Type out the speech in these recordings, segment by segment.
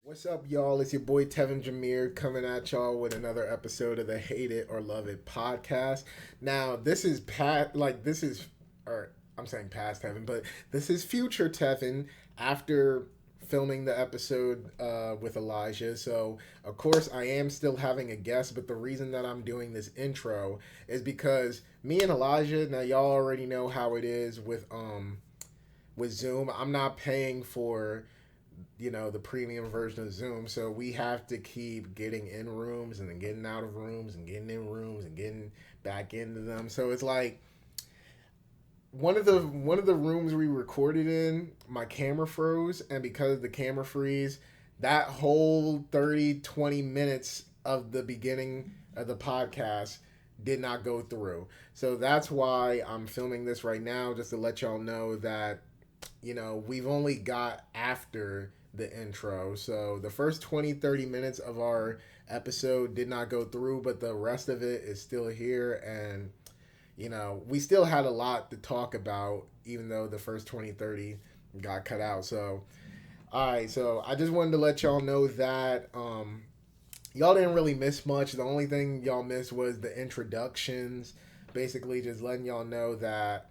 What's up, y'all? It's your boy Tevin Jamier coming at y'all with another episode of the Hate It or Love It podcast. Now, this is or I'm saying past Tevin, but this is future Tevin after filming the episode with Elijah. So, of course, I am still having a guest, but the reason that I'm doing this intro is because me and Elijah, now y'all already know how it is with Zoom. I'm not paying for the premium version of Zoom. So we have to keep getting in rooms and then getting out of rooms and getting in rooms and getting back into them. So it's like one of the rooms we recorded in, my camera froze, and because of the camera freeze, that whole 30-20 minutes of the beginning of the podcast did not go through. So that's why I'm filming this right now, just to let y'all know that we've only got after the intro. So the first 20-30 minutes of our episode did not go through, but the rest of it is still here. And, we still had a lot to talk about, even though the first 20-30 got cut out. So, all right. So I just wanted to let y'all know that y'all didn't really miss much. The only thing y'all missed was the introductions. Basically, just letting y'all know that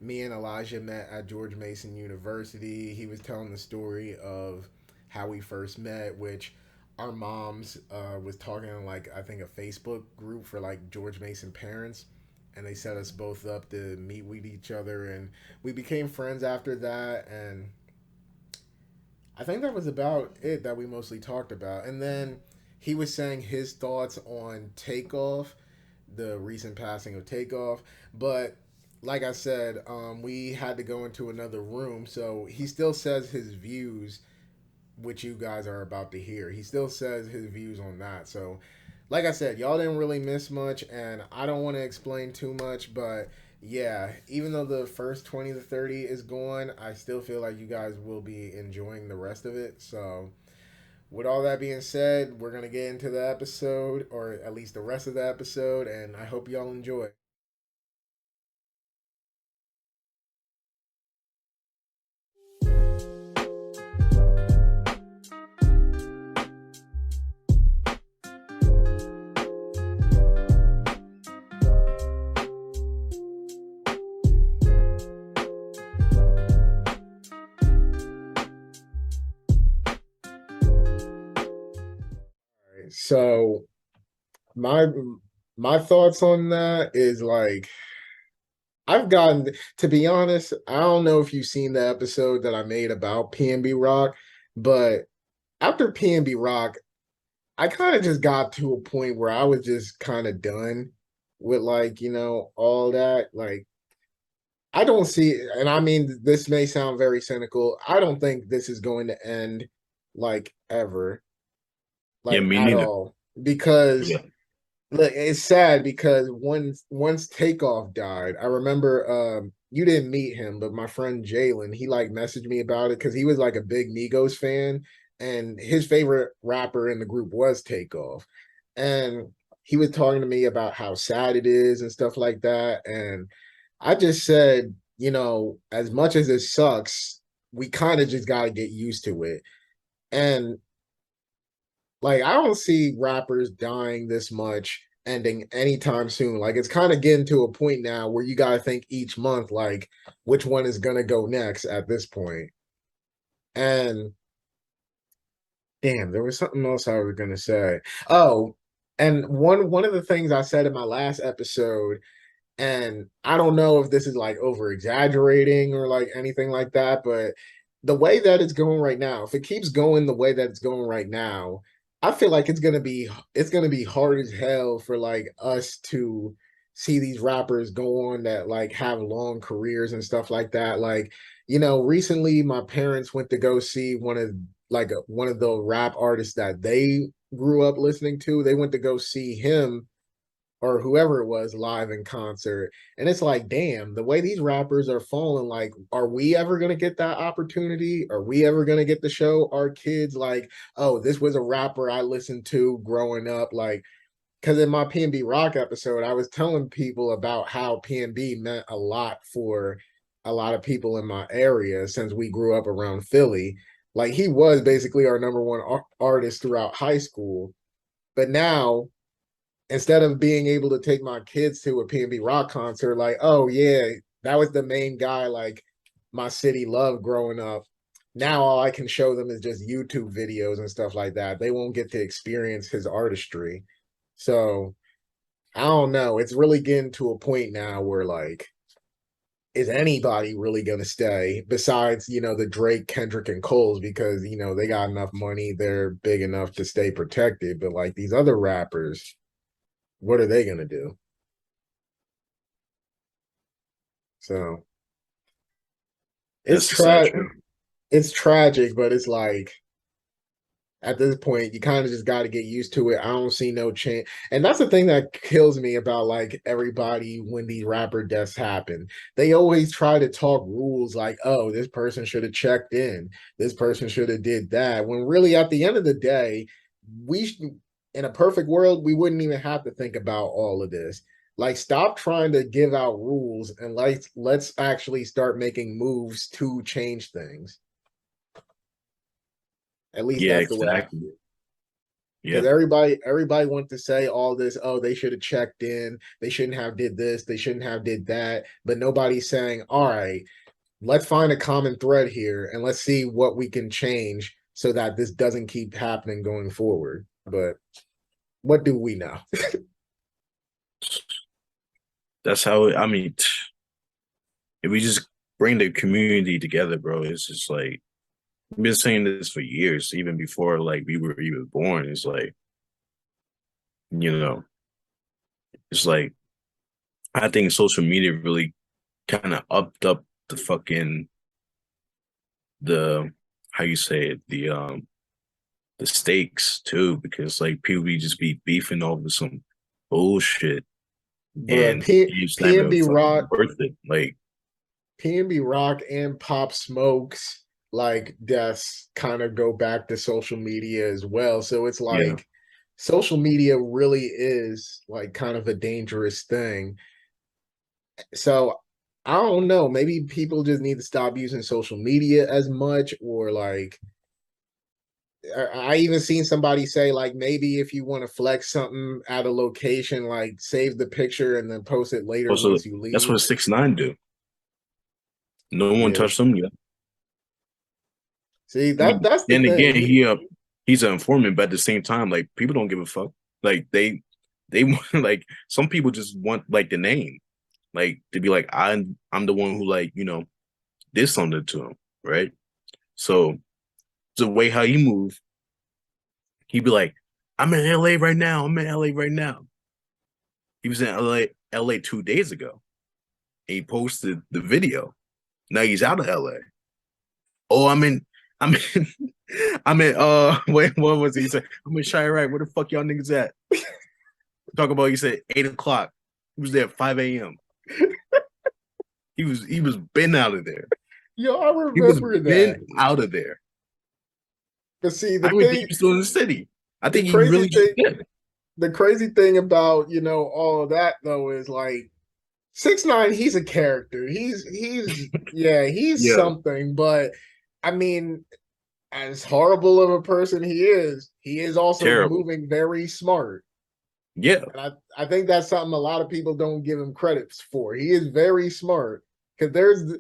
me and Elijah met at George Mason University. He was telling the story of how we first met, which our moms was talking in, like, I think a Facebook group for like George Mason parents, and they set us both up to meet with each other, and we became friends after that. And I think that was about it that we mostly talked about. And then he was saying his thoughts on Takeoff, the recent passing of Takeoff, but like I said, we had to go into another room. So he still says his views, which you guys are about to hear. He still says his views on that. So, like I said, y'all didn't really miss much, and I don't want to explain too much, but yeah, even though the first 20-30 is gone, I still feel like you guys will be enjoying the rest of it. So, with all that being said, we're going to get into the episode, or at least the rest of the episode, and I hope y'all enjoy. So, my my thoughts on that is like I've gotten to be honest, I don't know if you've seen the episode that I made about PNB Rock, but after PNB Rock, I kind of just got to a point where I was just kind of done with like, all that. Like I don't see, and I mean this may sound very cynical. I don't think this is going to end like ever, Yeah, like me at neither. all. Because Yeah. look, it's sad because once Takeoff died, I remember you didn't meet him, but my friend Jalen, he like messaged me about it because he was like a big Migos fan, and his favorite rapper in the group was Takeoff. And he was talking to me about how sad it is and stuff like that. And I just said, as much as it sucks, we kind of just gotta get used to it. And like I don't see rappers dying this much ending anytime soon. Like it's kind of getting to a point now where you gotta think each month, like which one is gonna go next at this point. And damn, there was something else I was gonna say. Oh, and one of the things I said in my last episode, and I don't know if this is like over exaggerating or like anything like that, but the way that it's going right now, if it keeps going the way that it's going right now, I feel like it's gonna be hard as hell for like us to see these rappers go on that like have long careers and stuff like that. Like, recently my parents went to go see one of the rap artists that they grew up listening to. They went to go see him or whoever it was live in concert. And it's like, damn, the way these rappers are falling, like, are we ever going to get that opportunity? Are we ever going to get to show our kids, like, oh, this was a rapper I listened to growing up? Like, because in my PNB Rock episode, I was telling people about how PNB meant a lot for a lot of people in my area since we grew up around Philly. Like he was basically our number one artist throughout high school, but now instead of being able to take my kids to a PNB Rock concert, like, oh yeah, that was the main guy like my city loved growing up. Now all I can show them is just YouTube videos and stuff like that. They won't get to experience his artistry. So I don't know. It's really getting to a point now where like, is anybody really gonna stay besides, the Drake, Kendrick, and Coles, because they got enough money, they're big enough to stay protected. But like these other rappers, what are they gonna do? So it's That's sad tra- true. it's tragic, but it's like at this point you kind of just got to get used to it. I don't see no change, and that's the thing that kills me about like everybody when these rapper deaths happen. They always try to talk rules like, oh, this person should have checked in, this person should have did that, when really at the end of the day, in a perfect world we wouldn't even have to think about all of this. Like, stop trying to give out rules and let's actually start making moves to change things. At least Yeah, that's the way I exactly. feel. Because Yeah. everybody wants to say all this, oh, they should have checked in, they shouldn't have did this, they shouldn't have did that, but nobody's saying, all right, let's find a common thread here and let's see what we can change so that this doesn't keep happening going forward. But what do we know? That's how I mean, if we just bring the community together, bro, it's just like we've been saying this for years, even before like we were even born. It's like, you know, it's like I think social media really kind of upped up the fucking the how you say it, the stakes too, because like people be just be beefing over some bullshit But and it's not even PNB fucking Rock, worth it. Like, PNB Rock and Pop Smokes like deaths kind of go back to social media as well. So it's yeah. like social media really is like kind of a dangerous thing. So I don't know. Maybe people just need to stop using social media as much, or like I even seen somebody say like maybe if you want to flex something at a location, like save the picture and then post it later Also, once you that's leave. what 6ix9ine do. No one Yeah. touched them yet. See, I mean, that's the then thing. again, he's an informant, but at the same time, like people don't give a fuck. Like they want like some people just want like the name, like to be like I'm the one who like did something to him, right? So the way how he move, he'd be like, I'm in LA right now. I'm in LA right now. He was in LA 2 days ago. And he posted the video. Now he's out of LA. Oh, I'm in, I'm in, wait, what was he say? I'm in Chirac. Where the fuck y'all niggas at? Talk about, he said 8 o'clock. He was there at 5 a.m. He was been out of there. Yo, I He was remember that. been out of there. But see, I don't even think he was still in the city. I the think he crazy really just thing, did. the crazy thing about all of that though is like 6ix9ine. He's a character. He's yeah, he's Yeah, something. But I mean, as horrible of a person he is also terrible. moving very smart. Yeah, And I think that's something a lot of people don't give him credits for. He is very smart. Because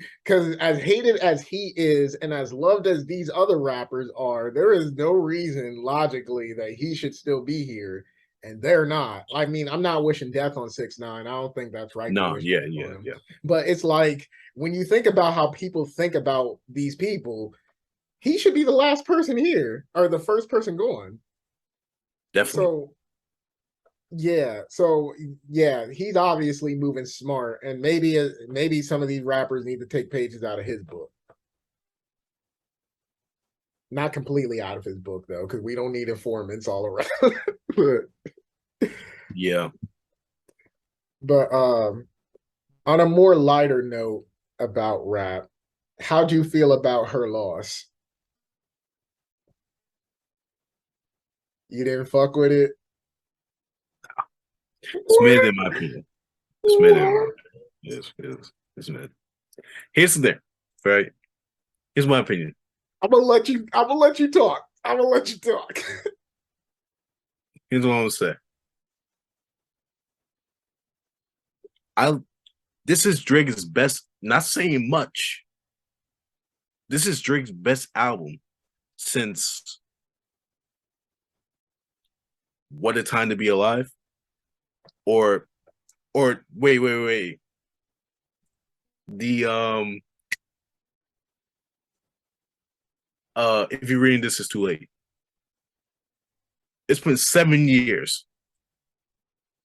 as hated as he is and as loved as these other rappers are, there is no reason logically that he should still be here. And they're not. I mean, I'm not wishing death on 6ix9ine. I don't think that's right to no, wish yeah, death on yeah, him. yeah, But it's like when you think about how people think about these people, he should be the last person here or the first person going. definitely. So so yeah, he's obviously moving smart, and maybe some of these rappers need to take pages out of his book. Not completely out of his book though, because we don't need informants all around. but Yeah. but on a more lighter note about rap, how do you feel about her loss? You didn't fuck with it? It's mid What? in my opinion. It's mid in my What? opinion. It's mid. Here's the thing, right? Here's my opinion. I'm gonna let you. I'm gonna let you talk. I'm gonna let you talk. Here's what I'm gonna say. I this is Drake's best. Not saying much. This is Drake's best album since What a Time to Be Alive, or wait. The if you're reading This Is Too Late. It's been 7 years.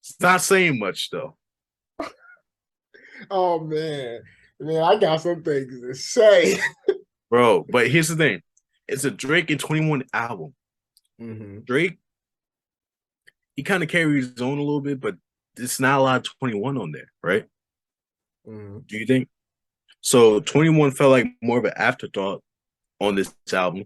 It's not saying much though. Oh man, I got some things to say. Bro. But here's the thing: it's a Drake and 21 album. Mm-hmm. Drake, he kind of carries his own a little bit, but it's not a lot of 21 on there, right? Mm-hmm. Do you think? So 21 felt like more of an afterthought on this album,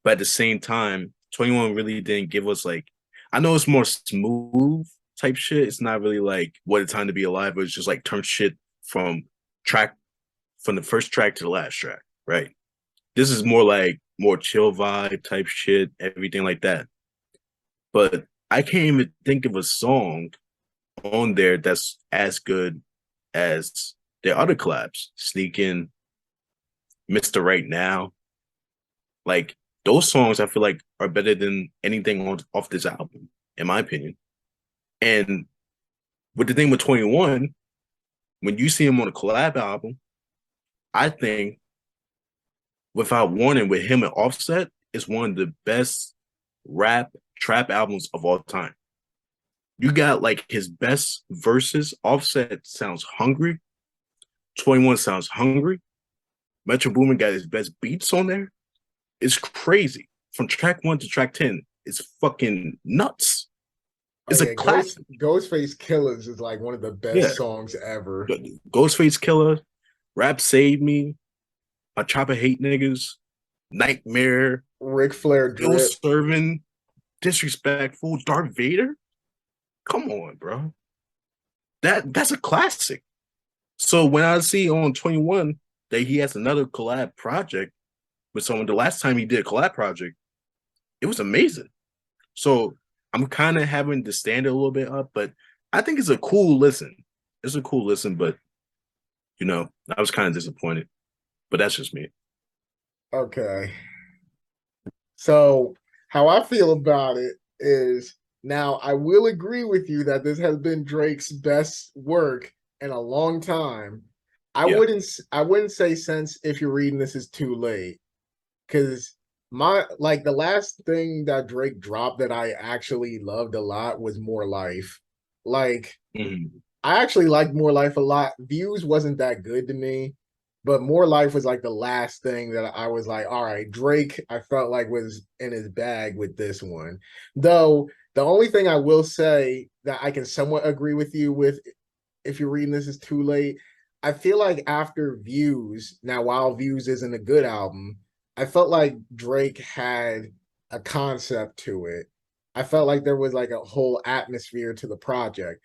but at the same time, 21 really didn't give us like, I know it's more smooth type shit. It's not really like What a Time to Be Alive, but it's just like turn shit from track from the first track to the last track, right? This is more like more chill vibe type shit, everything like that. But I can't even think of a song on there that's as good as their other collabs. Sneakin', Mr. Right Now. Like those songs I feel like are better than anything off this album, in my opinion. And with the thing with 21, when you see him on a collab album, I think Without Warning with him and Offset is one of the best rap trap albums of all time. You got like his best verses. Offset sounds hungry. 21 sounds hungry. Metro Boomin got his best beats on there. It's crazy. From track 1 to track 10, it's fucking nuts. Oh It's a yeah, classic. Ghostface Killers is like one of the Yeah. best songs ever. Ghostface Killer, Rap Save Me, I Chopper Hate Niggas, Nightmare, Ric Flair Ill Drip. Serving, Disrespectful, Darth Vader. Come on, bro. That's a classic. So when I see on 21 that he has another collab project with someone, the last time he did a collab project, it was amazing. So I'm kind of having to stand it a little bit up, but I think it's a cool listen. It's a cool listen, but I was kind of disappointed. But that's just me. Okay. So how I feel about it is now I will agree with you that this has been Drake's best work in a long time. Yeah. I wouldn't say since If You're Reading This Is Too Late, because my like the last thing that Drake dropped that I actually loved a lot was More Life. Like Mhm. I actually liked More Life a lot. Views wasn't that good to me, but More Life was like the last thing that I was like, all right, Drake, I felt like was in his bag with this one. Though the only thing I will say that I can somewhat agree with you with, If You're Reading This Is Too Late, I feel like after Views, now while Views isn't a good album, I felt like Drake had a concept to it. I felt like there was like a whole atmosphere to the project.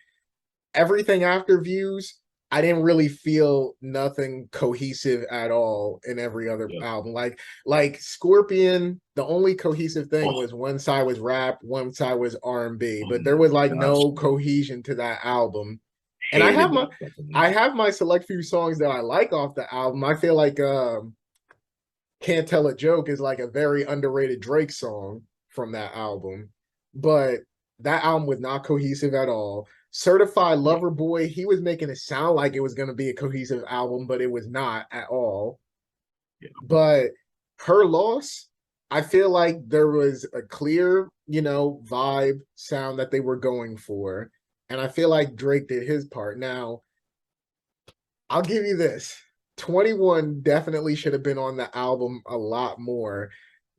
Everything after Views, I didn't really feel nothing cohesive at all in every other Yeah. album. Like Scorpion, the only cohesive thing Oh, was one side was rap, one side was R&B, oh but there my was like gosh. no cohesion to that album. And Hated that fucking I album. have my select few songs that I like off the album. I feel like Can't Tell a Joke is like a very underrated Drake song from that album. But that album was not cohesive at all. Certified Yeah. Lover Boy, he was making it sound like it was going to be a cohesive album, but it was not at all. Yeah. But Her Loss, I feel like there was a clear, vibe sound that they were going for. And I feel like Drake did his part. Now, I'll give you this. 21 definitely should have been on the album a lot more.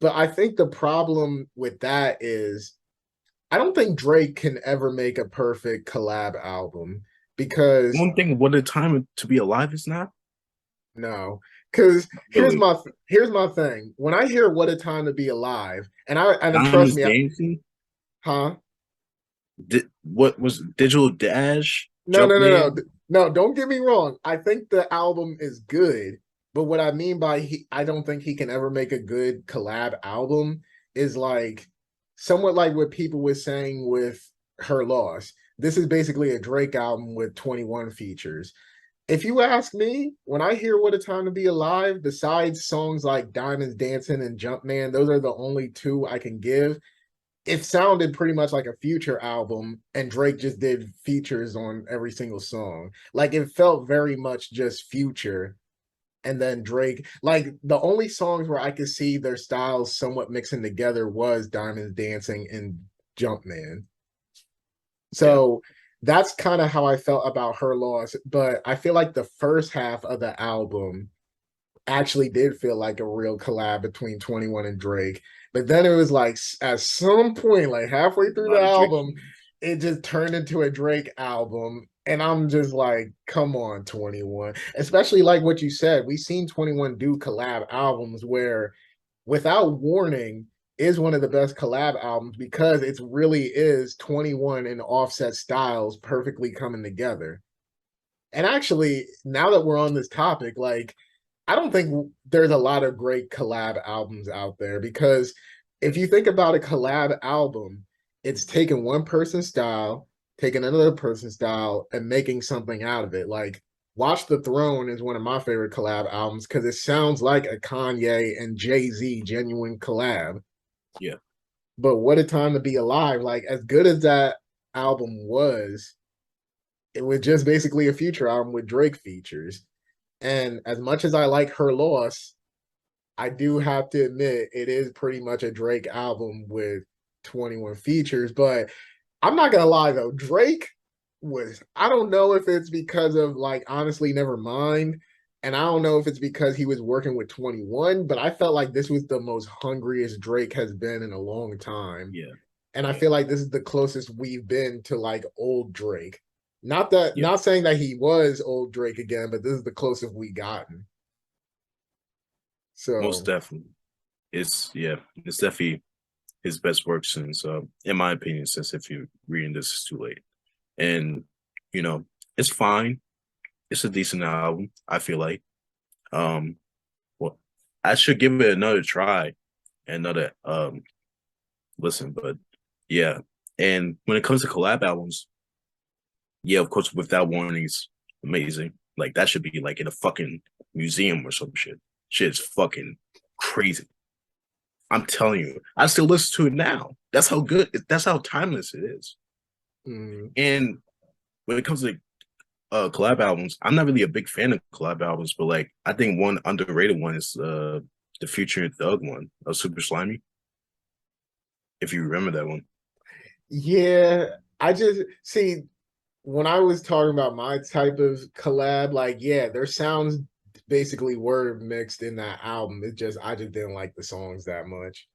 But I think the problem with that is I don't think Drake can ever make a perfect collab album because One thing, What a Time to Be Alive is not no. Because really. here's my thing. When I hear What a Time to Be Alive, and trust Diamonds me, Dancing. huh? What was Digital Dash? No, Jump no, no, no. Man. No, don't get me wrong. I think the album is good. But what I mean by I don't think he can ever make a good collab album is like somewhat like what people were saying with Her Loss. This is basically a Drake album with 21 features. If you ask me, when I hear What a Time to Be Alive, besides songs like Diamonds Dancing and Jumpman, those are the only two I can give. It sounded pretty much like a Future album, and Drake just did features on every single song. Like it felt very much just Future and then Drake. Like the only songs where I could see their styles somewhat mixing together was Diamonds Dancing and Jumpman. Yeah, So that's kind of how I felt about Her Loss. But I feel like the first half of the album actually did feel like a real collab between 21 and Drake. But then it was like at some point, like halfway a through the lot of Drake album, songs. it just turned into a Drake album. And I'm just like, come on, 21. Especially like what you said, we've seen 21 do collab albums where Without Warning is one of the best collab albums because it really is 21 and Offset styles perfectly coming together. And actually, now that we're on this topic, like I don't think there's a lot of great collab albums out there because if you think about a collab album, it's taking one person's style, taking another person's style, and making something out of it. Like Watch the Throne is one of my favorite collab albums because it sounds like a Kanye and Jay-Z genuine collab. Yeah, But What a Time to Be Alive, like as good as that album was, it was just basically a Future album with Drake features. And as much as I like Her Loss, I do have to admit it is pretty much a Drake album with 21 features. But I'm not gonna lie though, Drake was I don't know if it's because of like honestly never mind. And I don't know if it's because he was working with 21, but I felt like this was the most hungriest Drake has been in a long time. yeah, And I yeah, feel like this is the closest we've been to like old Drake. Not that yeah. not saying that he was old Drake again, but this is the closest we gotten. Most So definitely. It's definitely his best work since, in my opinion, since if you're reading this, it's too late. And you know, it's fine. It's a decent album. I feel like. Um, well, I should give it another try, another listen. But yeah, and when it comes to collab albums, yeah, of course, Without Warnings, amazing. Like that should be like in a fucking museum or some shit. Shit's fucking crazy. I'm telling you, I still listen to it now. That's how good. That's how timeless it is. mm, And when it comes to collab albums, I'm not really a big fan of collab albums, but like I think one underrated one is the Future Thug one, Super Slimy. If you remember that one, yeah, I just see when I was talking about my type of collab, like yeah, their sounds basically were mixed in that album. It just I just didn't like the songs that much.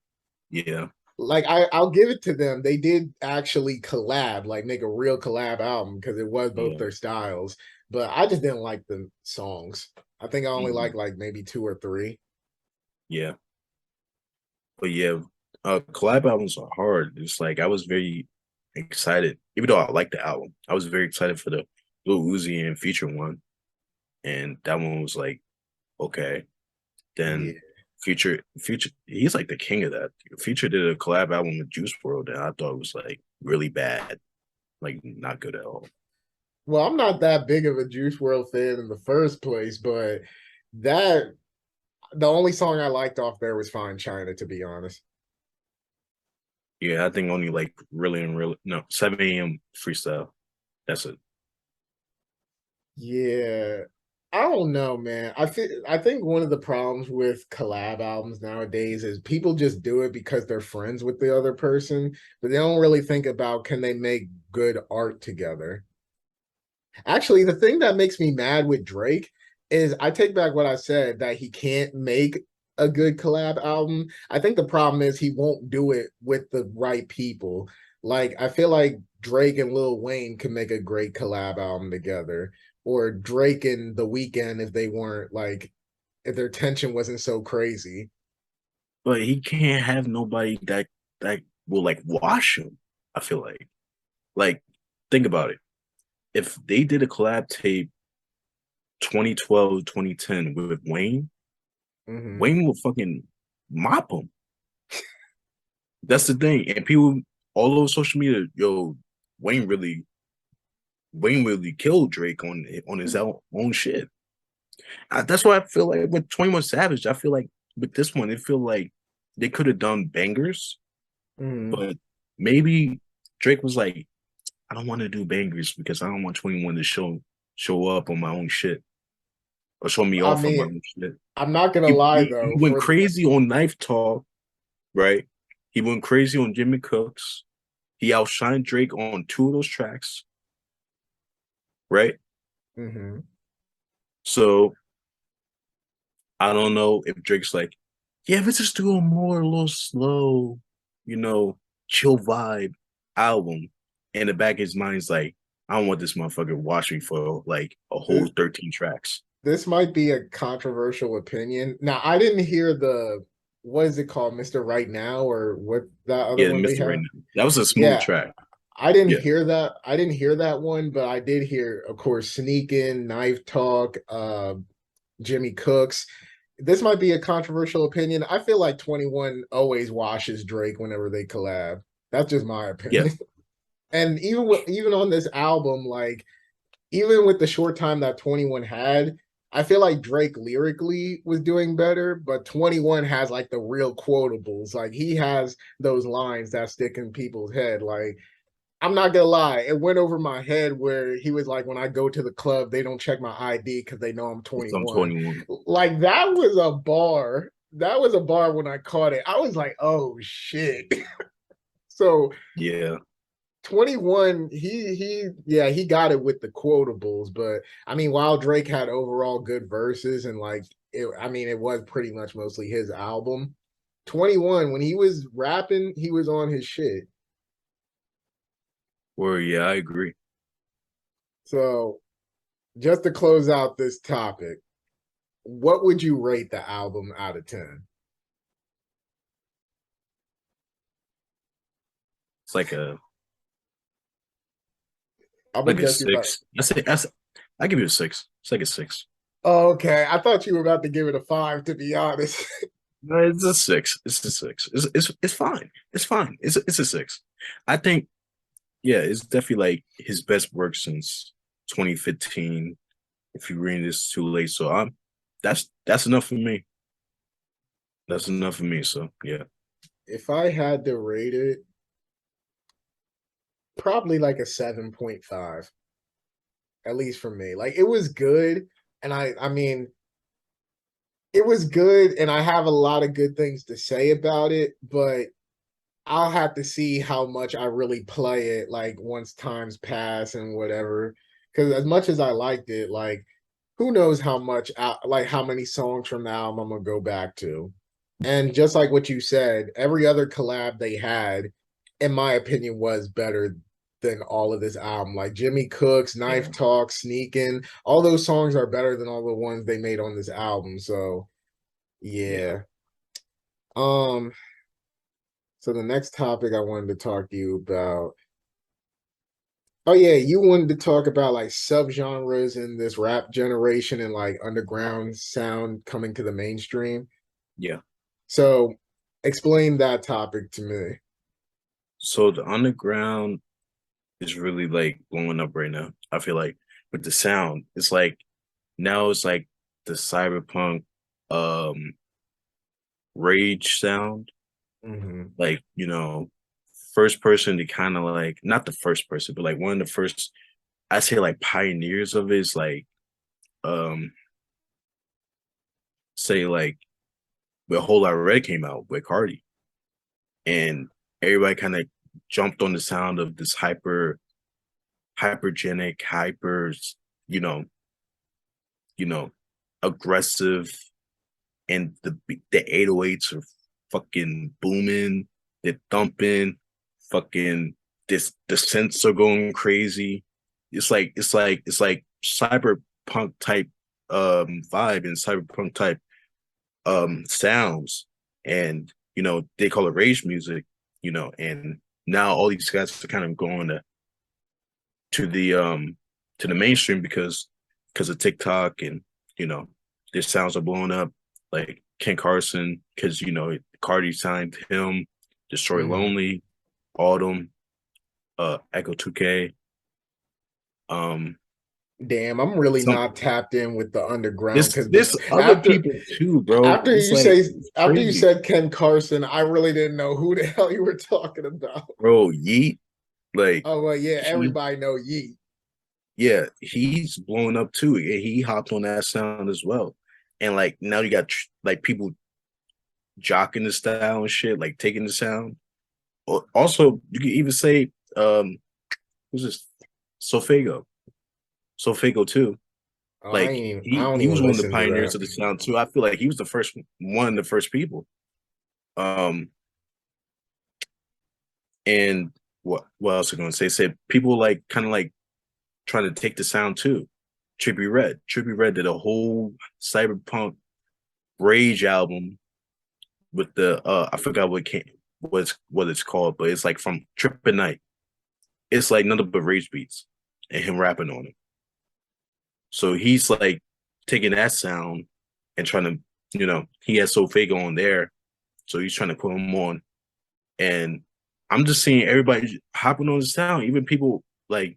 yeah, Like I'll give it to them. They did actually collab, like make a real collab album because it was both yeah, their styles. But I just didn't like the songs. I think I only mhm, like maybe two or three. yeah. But yeah, collab albums are hard. It's like I was very excited, even though I like the album. I was very excited for the Lil Uzi and Feature one, and that one was like okay. Yeah. Then Future, he's like the king of that. Future did a collab album with Juice World, and I thought it was like really bad, like not good at all. Well, I'm not that big of a Juice World fan in the first place, but that the only song I liked off there was Fine China, to be honest. Yeah, I think only like really and really no 7 a.m. freestyle. That's it. Yeah. I don't know, man. I think one of the problems with collab albums nowadays is people just do it because they're friends with the other person, but they don't really think about can they make good art together. Actually, the thing that makes me mad with Drake is I take back what I said that he can't make a good collab album. I think the problem is he won't do it with the right people. Like I feel like Drake and Lil Wayne could make a great collab album together, or Drake and The Weeknd if they weren't like if their tension wasn't so crazy. But he can't have nobody that will like wash him. I feel like think about it. If they did a collab tape 2012, 2010 with Wayne, Mm-hmm. Wayne will fucking mop him. That's the thing. And people all over social media, yo, Wayne really Wayne really killed Drake on his own shit. That's why I feel like with 21 Savage, I feel like with this one, it feel like they could have done bangers, Mm-hmm. but maybe Drake was like, I don't want to do bangers because I don't want 21 to show up on my own shit or show me I off on my mean, own shit. I'm not gonna He, lie he, he though, went for crazy on Knife Talk, right? He went crazy on Jimmy Cooks. He outshined Drake on two of those tracks, right? mm-hmm. So I don't know if Drake's like, yeah, let's just do a little slow, you know, chill vibe album. And the back of his mind is like, I don't want this motherfucker to watch me for like a whole this 13 tracks. this might be a controversial opinion. Now, I didn't hear the what is it called, Mr. Right Now, or what that other Yeah, one they Mr. Right have? Now. That was a smooth Yeah, track. I didn't Yeah. hear that. I didn't hear that one, but I did hear, of course, Sneakin', Knife Talk, Jimmy Cooks. This might be a controversial opinion. I feel like 21 always washes Drake whenever they collab. That's just my Yeah. opinion. And even on this album, like even with the short time that 21 had, I feel like Drake lyrically was doing better, but 21 has like the real quotables. Like he has those lines that stick in people's head. Like I'm not gonna lie, it went over my head where he was like, when I go to the club, they don't check my ID because they know I'm It's on 21. 21. Like that was a bar. That was a bar when I caught it. I was like, oh shit. So Yeah. 21, he yeah, he got it with the quotables, but I mean, while Drake had overall good verses and like it, I mean, it was pretty much mostly his album. 21, when he was rapping, he was on his shit. Or yeah, I agree. So just to close out this topic, what would you rate the album out of 10? It's like a I'm gonna like a guess you about. six. I give you a six. It's like a six. Oh, okay, I thought you were about to give it a 5, to be honest. No, it's a six. It's a six. It's fine. It's fine. It's a six. I think yeah, it's definitely like his best work since 2015. If you read this too late, so I'm that's enough for me. That's enough for me. So yeah, If I had to rate it, probably like a 7.5, at least for me. Like it was good, and I mean, it was good, and I have a lot of good things to say about it, but I'll have to see how much I really play it like once times pass and whatever. Because as much as I liked it, like who knows how much like how many songs from the album I'm gonna go back to. And just like what you said, every other collab they had, in my opinion, was better than all of this album. Like Jimmy Cooks, Knife yeah, Talk, Sneakin', all those songs are better than all the ones they made on this album. So yeah. yeah. Um, so the next topic I wanted to talk to you about. Oh yeah, you wanted to talk about like subgenres in this rap generation and like underground sound coming to the mainstream. Yeah. So explain that topic to me. So the underground is really like blowing up right now. I feel like with the sound, it's like now it's like the cyberpunk um rage sound. Mm-hmm. Like, first person to kind of like not the first person, but like one of the first I say like pioneers of it is like um say like the whole lot red came out with Cardi and everybody kind of jumped on the sound of this hypergenic, you know, you know, aggressive, and the 808s are fucking booming, they're thumping, fucking the synths are going crazy. It's like cyberpunk type vibe and cyberpunk type sounds, and they call it rage music, and now all these guys are kind of going to the mainstream because because of TikTok and you know their sounds are blowing up. Like Ken Carson, because Cardi signed him, Destroy Hmm. Lonely, Autumn, Echo 2K. Um, Damn, I'm really some not tapped in with the underground this because this other after people too, bro. after It's you like say it's after you crazy, said Ken Carson, I really didn't know who the hell you were talking about. bro. Yeet, like Oh well, yeah, he, everybody know Yeet. yeah, he's blowing up too. He hopped on that sound as well, and like now you got like people jocking the style and shit, like taking the sound. Also, you can even say, who's this? Sofago, Sofago too. Like I don't he was even one of the listen to pioneers that. of the sound too. I feel like he was the first one of the first people. Um, and what else am I gonna say? Said people like kind of like trying to take the sound too. Trippy Red did a whole cyberpunk rage album with the I forgot what it's called, but it's like from Trip Night. It's like nothing but rage beats and him rapping on it. So he's like taking that sound and trying to, he has Sofago on there, so he's trying to put him on. And I'm just seeing everybody hopping on the sound, even people like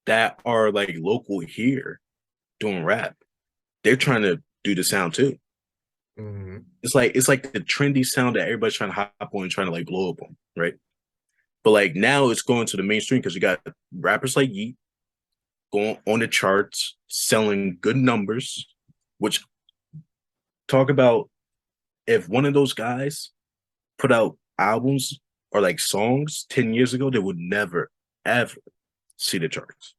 that are like local here doing rap. They're trying to do the sound too. Hmm. It's like the trendy sound that everybody's trying to hop on and trying to like blow up on, right? But like now it's going to the mainstream because you got rappers like Yeet going on the charts, selling good numbers, which talk about if one of those guys put out albums or like songs 10 years ago, they would never, ever see the charts.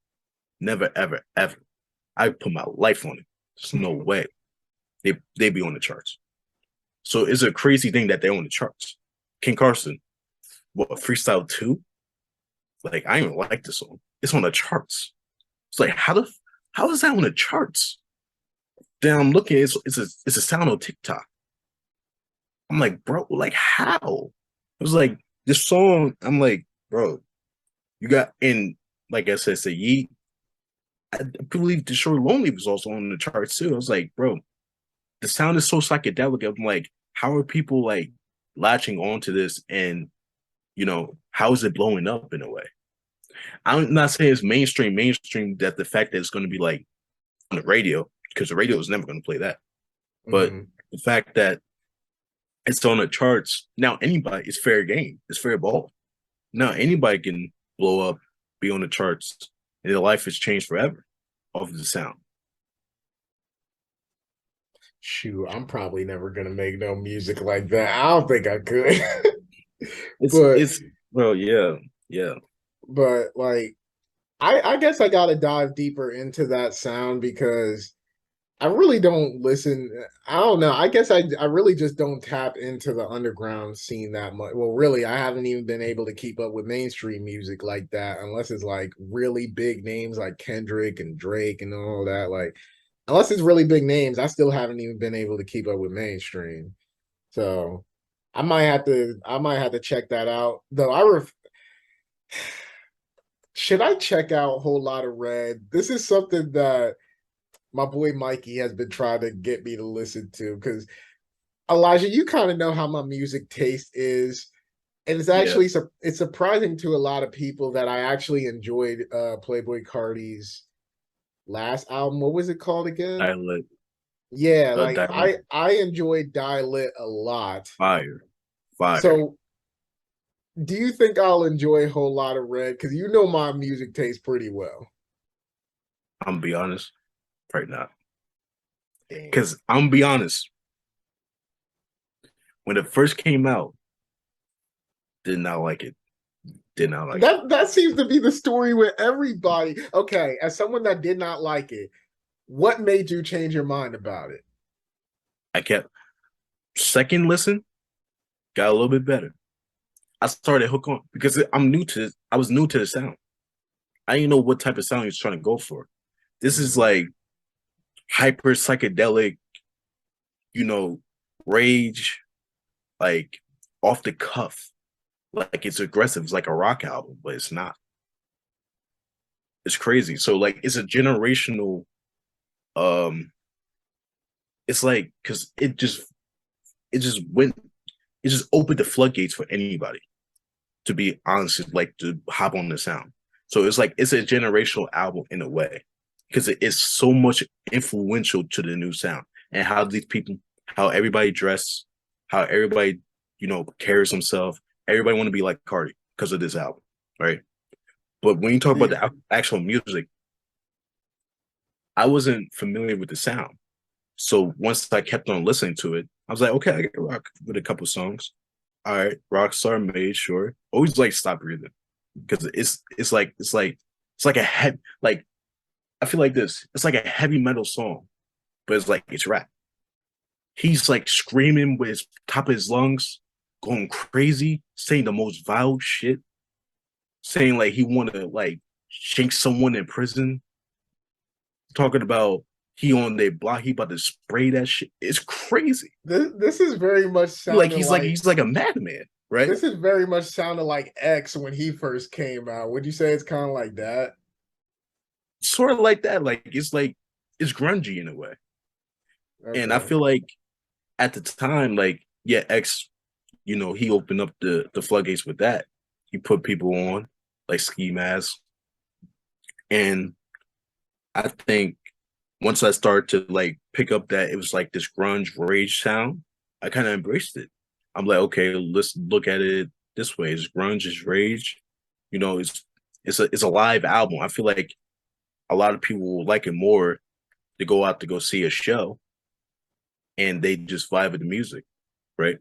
Never, ever, ever. I put my life on it. There's no way they be on the charts. So it's a crazy thing that they're on the charts. King Carson, what, Freestyle 2? Like, I even like this song. It's on the charts. It's like, how is that on the charts? Then I'm looking, it's a sound on TikTok. I'm like, bro, like how? It was like this song. I'm like, bro, you got in like I said, say Yeet. I believe the show Lonely was also on the charts too. I was like, bro, the sound is so psychedelic. I'm like, how are people like latching onto this and how is it blowing up in a way? I'm not saying it's mainstream that the fact that it's going to be like on the radio, because the radio is never going to play that. But Hmm. the fact that it's on the charts now, anybody, it's fair game, it's fair ball. Now anybody can blow up, be on the charts, and their life has changed forever off of the sound. Shoot, I'm probably never gonna make no music like that. I don't think I could. It's but it's well, yeah, yeah, like I guess I gotta dive deeper into that sound because I really don't listen. I don't know. I guess I really just don't tap into the underground scene that much. Well, really, I haven't even been able to keep up with mainstream music like that unless it's like really big names like Kendrick and Drake and all that. Like, unless it's really big names, I still haven't even been able to keep up with mainstream. So I might have to check that out. Though should I check out Whole Lot of Red? This is something that my boy Mikey has been trying to get me to listen to because Elijah, you kind of know how my music taste is, and it's yeah. actually it's surprising to a lot of people that I actually enjoyed Playboy Cardi's last album. What was it called again? Dialect, Yeah, like dialect, I enjoyed Die Lit a lot. fire, fire. So, do you think I'll enjoy a whole lot of Red? Because you know my music tastes pretty well. I'm gonna be honest right now, Damn. because I'm gonna be honest. When it first came out, did not like it. Did not like it. That seems to be the story with everybody. Okay, as someone that did not like it, what made you change your mind about it? I kept second listen, got a little bit better. I started hook on because I'm new to this. I was new to the sound. I didn't know what type of sound he was trying to go for. This is Mhm. like hyper psychedelic, you know, rage, like off the cuff. Like it's aggressive. It's like a rock album, but it's not. It's crazy. So like it's a generational um it's like because it just went it just opened the floodgates for anybody to be honest, like to hop on the sound. So it's like it's a generational album in a way because it is so much influential to the new sound and how these people, how everybody dress, how everybody, carries himself. Everybody want to be like Cardi because of this album, right? But when you talk about Yeah. the actual music, I wasn't familiar with the sound. So once I kept on listening to it, I was like, okay, I can rock with a couple songs. All right, Rockstar made sure. Always like Stop Breathing because it's like a head like I feel like this. It's like a heavy metal song, but it's like it's rap. He's like screaming with his top of his lungs, going crazy, saying the most vile shit, saying like he want to like shank someone in prison, talking about he on their block, he about to spray that shit. It's crazy. This is very much Like sounding like he's like a madman, right? this is very much sounding like X when he first came out. Would you say it's kind of like that? Sort of like that. Like it's grungy in a way. And I Okay. feel like at the time, like, yeah, X, he opened up the floodgates with that. He put people on like Ski Mask. And I think once I started to like pick up that it was like this grunge rage sound, I kind of embraced it. I'm like, okay, let's look at it this way. It's grunge, it's rage. It's a live album. I feel like a lot of people will like it more to go out to go see a show and they just vibe with the music, right?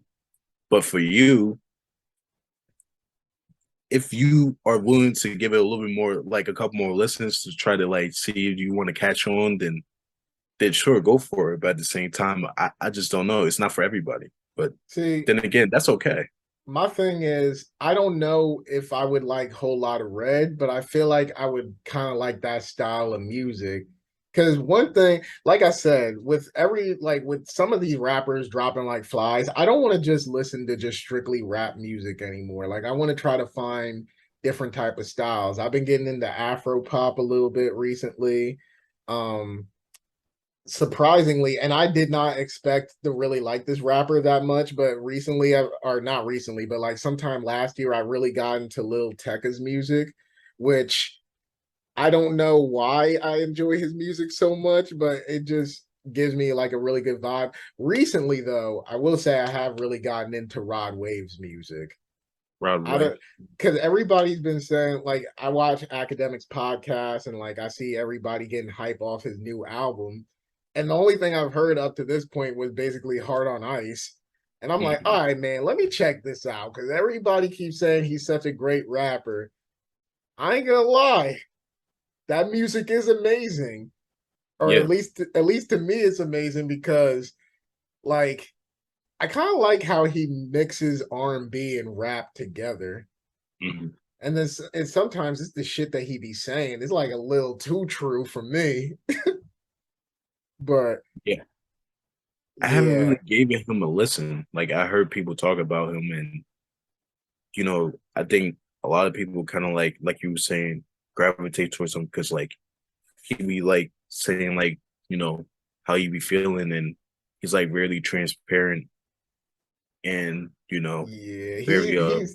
But for you, if you are willing to give it a little bit more, like a couple more listens to try to like see if you want to catch on, then sure, go for it. But at the same time, I just don't know. It's not for everybody. But See, then again, that's okay. my thing is, I don't know if I would like Whole Lot of Red, but I feel like I would kind of like that style of music. Because one thing, like I said, with some of these rappers dropping like flies, I don't want to just listen to just strictly rap music anymore. Like I want to try to find different type of styles. I've been getting into Afro pop a little bit recently. Um, Surprisingly, and I did not expect to really like this rapper that much, but recently, or not recently, but like sometime last year, I really got into Lil Tecca's music, which I don't know why I enjoy his music so much, but it just gives me like a really good vibe. Recently, though, I will say I have really gotten into Rod Wave's music. Rod I Wave. don't, because everybody's been saying, like, I watch academics podcasts and like I see everybody getting hype off his new album. And the only thing I've heard up to this point was basically Hard on Ice. And I'm like, Mm-hmm. all right, man, let me check this out because everybody keeps saying he's such a great rapper. I ain't gonna lie, that music is amazing, or Yeah. at least to me, it's amazing because like I kind of like how he mixes R&B and rap together. Mm-hmm. And then and sometimes it's the shit that he be saying. It's like a little too true for me. But Yeah. I haven't yeah, really given him a listen. Like I heard people talk about him, and I think a lot of people kind of like you were saying, gravitate towards him because like he be like saying like how he be feeling, and he's like really transparent and yeah, very he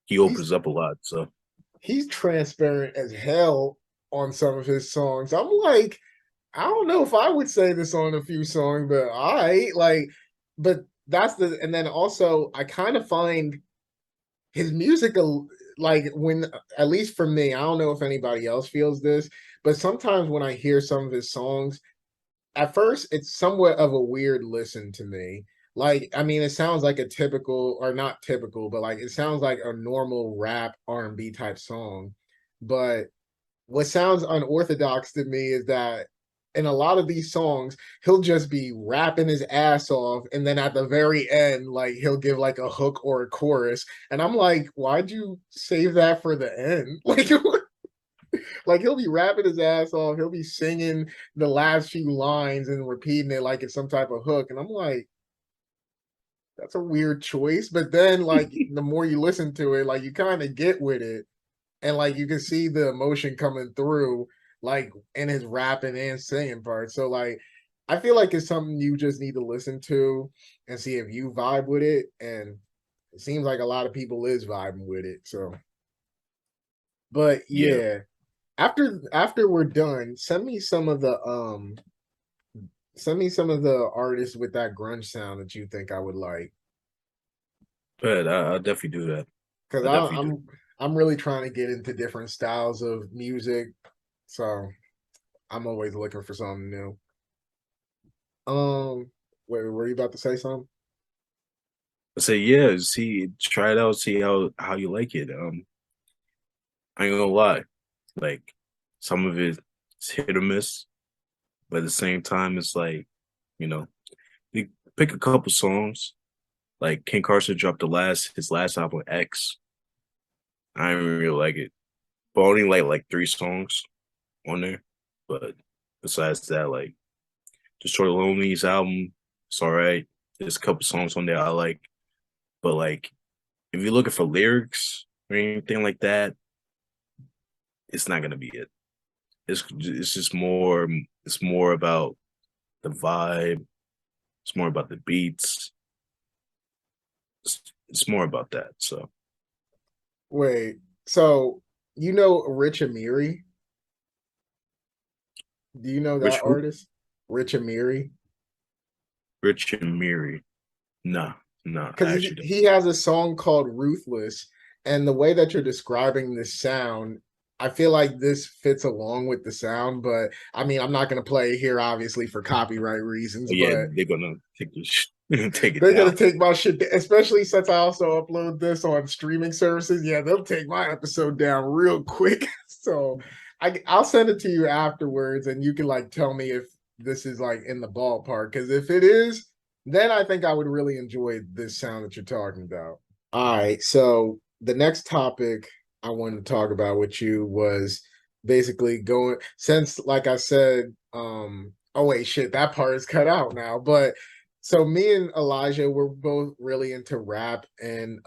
he's opens up a lot. So he's transparent as hell on some of his songs. I'm like, I don't know if I would say this on a few songs, but I like, but that's and then also I kind of find his music like when, at least for me, I don't know if anybody else feels this, but sometimes when I hear some of his songs, at first it's somewhat of a weird listen to me. Like, I mean, it sounds like a typical, or not typical, but like it sounds like a normal rap R&B type song. But what sounds unorthodox to me is that in a lot of these songs, he'll just be rapping his ass off, and then at the very end, like he'll give like a hook or a chorus, and I'm like, why'd you save that for the end? Like he'll be rapping his ass off, he'll be singing the last few lines and repeating it like it's some type of hook, and I'm like, that's a weird choice. But then, like the more you listen to it, like you kind of get with it. and like you can see the emotion coming through, like in his rapping and singing part. So like, I feel like it's something you just need to listen to and see if you vibe with it. And it seems like a lot of people is vibing with it. So, but Yeah. yeah, after we're done, send me some of the artists with that grunge sound that you think I would like. But I'll definitely do that. Because I definitely do. I'm really trying to get into different styles of music, so I'm always looking for something new. Um, wait, were you about to say something? I say, yeah, see, try it out, see how you like it. I ain't gonna lie, like some of it's hit or miss, but at the same time, it's like, you know, you pick a couple songs. Like King Carson dropped his last album X. I didn't really like it, but only like 3 songs on there. But besides that, like the Short Lonely's album, it's all right. There's a couple songs on there I like, but like if you're looking for lyrics or anything like that, it's not gonna be it. It's just more. It's more about the vibe. It's more about the beats. It's more about that. So Wait, so you know Rich Amiri? Do you know that Rich who? artist? Rich Amiri? Rich and Miri. Nah, nah, Because I actually don't. he has a song called Ruthless, and the way that you're describing this sound, I feel like this fits along with the sound, but I mean, I'm not going to play it here, obviously, for copyright reasons, Oh yeah, but they're gonna take this take it they're going down. to take my shit, especially since I also upload this on streaming services. Yeah, they'll take my episode down real quick. So I'll send it to you afterwards, and you can like tell me if this is like in the ballpark. Because if it is, then I think I would really enjoy this sound that you're talking about. All right. So the next topic I wanted to talk about with you was basically going since, like I said, oh wait, shit, that part is cut out now. But so me and Elijah were both really into rap and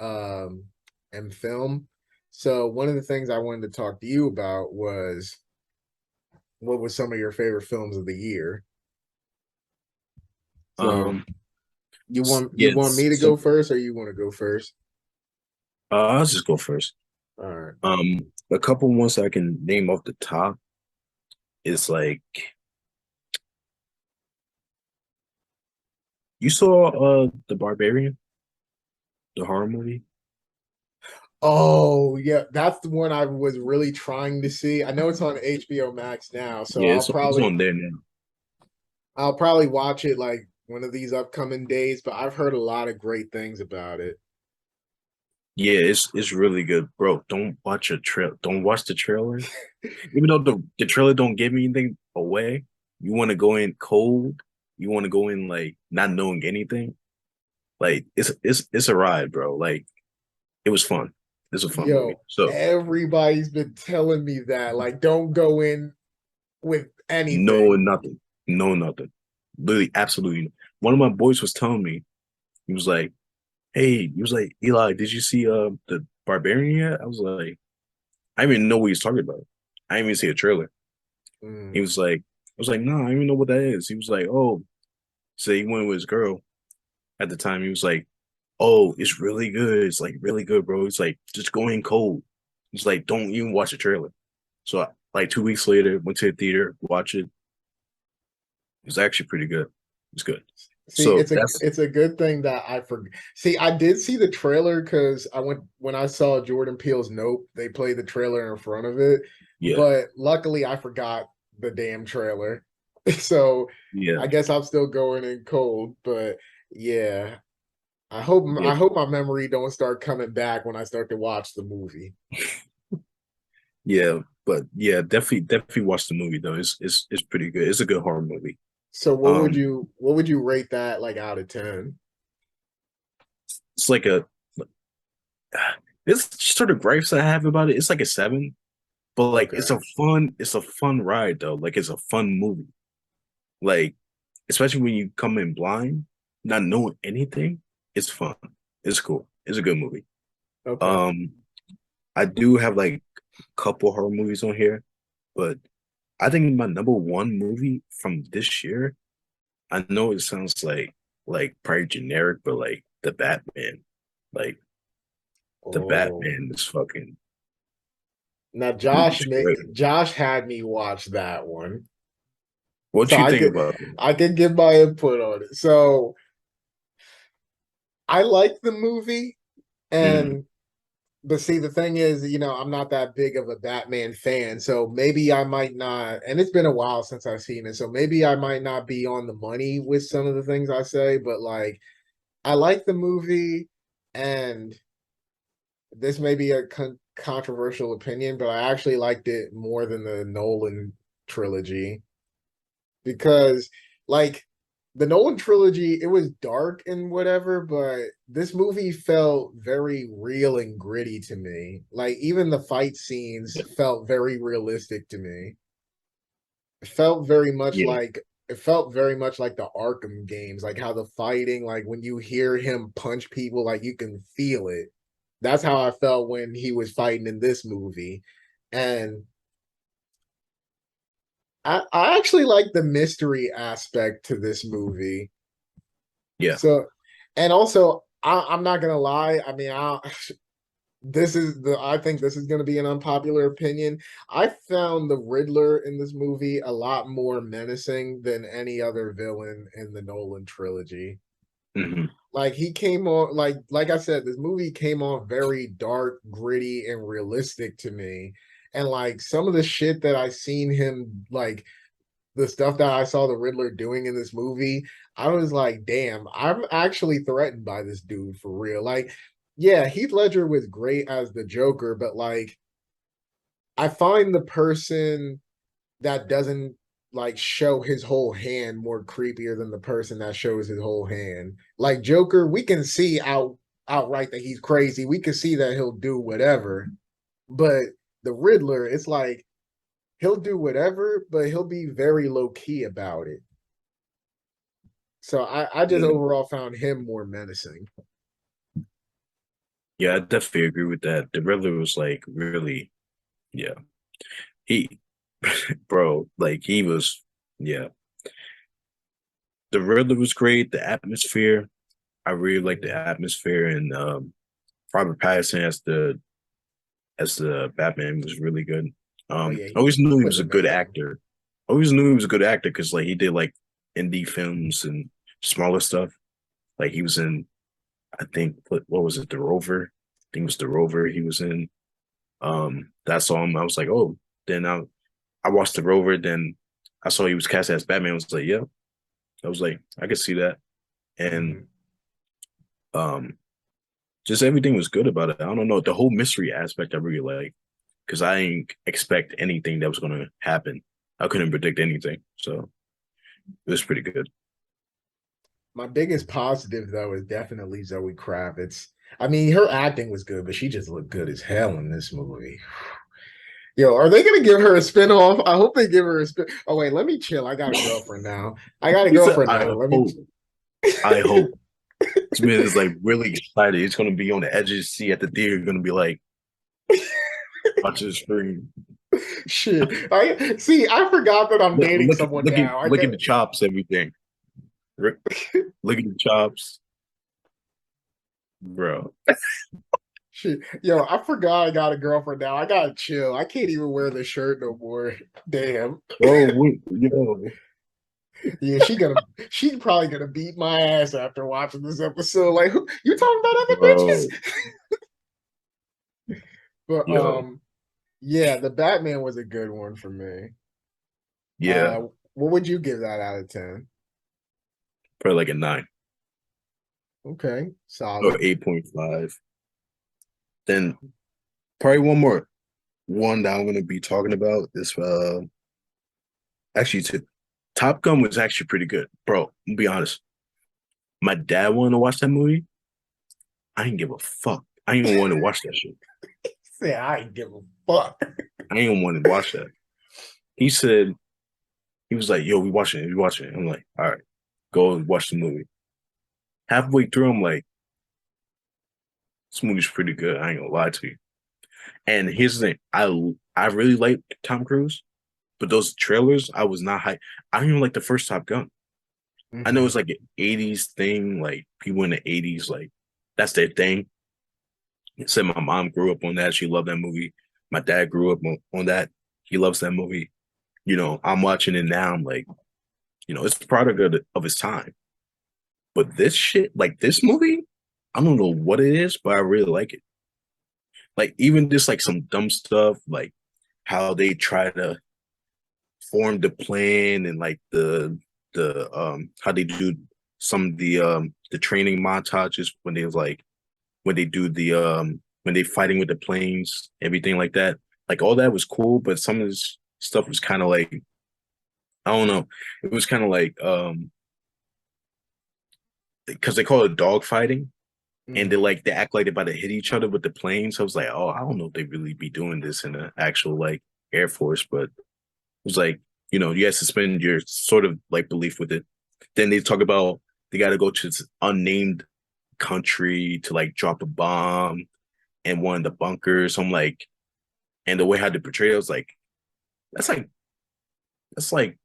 film. So one of the things I wanted to talk to you about was what was some of your favorite films of the year. So Um, you yeah. want me to So go first or you want to go first? I'll just go first. All right. A couple ones I can name off the top is like you saw the Barbarian, the horror movie. Oh yeah, that's the one I was really trying to see. I know it's on HBO Max now, so Yeah, it's on there now. I'll probably watch it like one of these upcoming days, but I've heard a lot of great things about it. Yeah, it's really good, bro. Don't watch the trailer. Even though the trailer don't give anything away, you want to go in cold. You want to go in like not knowing anything. Like it's a ride, bro. Like it was fun. It's a fun movie. Yo, So everybody's been telling me that. Like, don't go in with no anything. nothing, no nothing. Literally, absolutely. One of my boys was telling me he was like, "Hey," he was like, "Eli, did you see the Barbarian yet?" I was like, "I didn't even know what he was talking about. I didn't even see a trailer." He Mm. was like, "I was like, no, I don't even know what that is." He was like, "Oh," so he went with his girl at the time. He was like, "Oh, it's really good. It's like really good, bro. It's like just go in cold. It's like don't even watch the trailer." So like 2 weeks later, went to the theater, watch it. It was actually pretty good. It's good. See, So that's it's a good thing that I forgot. See, I did see the trailer because I went when I saw Jordan Peele's Nope. They played the trailer in front of it, yeah, but luckily I forgot the damn trailer. So yeah, I guess I'm still going in cold. But yeah, yeah, I hope my memory don't start coming back when I start to watch the movie. yeah. But yeah, definitely watch the movie though. It's pretty good. It's a good horror movie. So Um, what would you rate that like out of 10? it's like a it's sort of gripes I have about it. It's like a 7, but like Okay. it's a fun ride though. Like it's a fun movie. Like especially when you come in blind, not knowing anything, it's fun. It's cool. It's a good movie. Okay. Um, I do have like couple horror movies on here, but I think my number one movie from this year, I know it sounds like probably generic, but like the Batman. Like the Oh, Batman is fucking now movie's great. Josh had me watch that one, What so you think about it? I could give my input on it. So I like the movie, Mm, and but see, the thing is, I'm not that big of a Batman fan, so maybe I might not. And it's been a while since I've seen it, so maybe I might not be on the money with some of the things I say. But like, I like the movie, and this may be a controversial opinion, but I actually liked it more than the Nolan trilogy because, like, the Nolan trilogy, it was dark and whatever, but this movie felt very real and gritty to me. Like, even the fight scenes yeah, felt very realistic to me. It felt very much yeah, like it felt very much like the Arkham games, like how the fighting, like when you hear him punch people, like you can feel it. That's how I felt when he was fighting in this movie. And I actually like the mystery aspect to this movie. yeah. So, and also, I'm not gonna lie. I mean, I think this is gonna be an unpopular opinion. I found the Riddler in this movie a lot more menacing than any other villain in the Nolan trilogy. Hmm. Like he came on, like I said, this movie came on very dark, gritty, and realistic to me. And like some of the shit that I seen him like the stuff that I saw the Riddler doing in this movie, I was like, damn, I'm actually threatened by this dude for real. Like, yeah, Heath Ledger was great as the Joker, but like, I find the person that doesn't like show his whole hand more creepier than the person that shows his whole hand. Like Joker, we can see outright that he's crazy. We can see that he'll do whatever. But the Riddler, it's like he'll do whatever, but he'll be very low key about it. So I just Yeah, overall found him more menacing. yeah, I definitely agree with that. The Riddler was like really, yeah. He, bro, like he was, yeah. The Riddler was great. The atmosphere, I really like the Mhm. atmosphere, and Robert Pattinson as the Batman was really good. Oh yeah, I always he knew he was was a good amazing. actor. I always knew he was a good actor because like he did like indie films and smaller stuff. Like he was in, I think what was it, The Rover? I think it was The Rover he was in. That saw him. I was like, oh. Then I watched The Rover. Then I saw he was cast as Batman. I was like, yeah. I was like, I could see that. And Mhm. um, just everything was good about it. I don't know. The whole mystery aspect I really like because I didn't expect anything that was going to happen. I couldn't predict anything. So it was pretty good. My biggest positive though is definitely Zoe Kravitz. I mean, her acting was good, but she just looked good as hell in this movie. Yo, are they gonna give her a spinoff? I hope they give her a spin. Oh wait, let me chill. I got a girlfriend now. I got a He said, girlfriend now. Let me. I hope. This man is like really excited. He's going to be on the edge of his seat at the theater, going to be like, watching the screen. Shit. I see. I forgot that I'm dating someone now. I Look got at the chops, everything. Look at the chops, bro. shit. Yo, I forgot I got a girlfriend now. I gotta chill. I can't even wear the shirt no more. Damn. Bro, yo, Yeah, she probably gonna beat my ass after watching this episode. Like, you talking about other bro, bitches? But yo, yeah, the Batman was a good one for me. yeah, What would you give that out of 10? probably like a 9 Okay, or solid. 8.5. Then probably one more. One that I'm gonna be talking about is actually two. Top Gun was actually pretty good, bro. I'll be honest. My dad wanted to watch that movie. I didn't give a fuck. I didn't even want to watch that shit. Say I ain't give a fuck. I didn't even want to watch that. He said he was like, "Yo, we watching it. We watching it." I'm like, "All right, go watch the movie." Halfway through, I'm like, "This movie's pretty good." I ain't gonna lie to you. And here's the thing, I really like Tom Cruise, but those trailers, I was not hyped. I don't even like the first Top Gun. I know Hmm. it's like an 80s thing, like people in the 80s, like that's their thing. Said my mom grew up on that. She loved that movie. My dad grew up on that. He loves that movie. I'm watching it now. I'm like, it's a product of its time. But this shit, like this movie, I don't know what it is, but I really like it. Like even just like some dumb stuff, like how they try to form the plan and like the how they do some of the training montages when they do when they fighting with the planes, everything like that. Like all that was cool, but some of this stuff was kind of like I don't know. It was kind of like because they call it dog fighting, and Hmm. they act like they're about to hit each other with the planes. So I was like, oh, I don't know if they really be doing this in the actual like Air Force, but it was like, you have to suspend your sort of like belief with it. Then they talk about they got to go to this unnamed country to like drop a bomb in one of the bunkers. So I'm like, and the way how they portray it was like, that's like that's like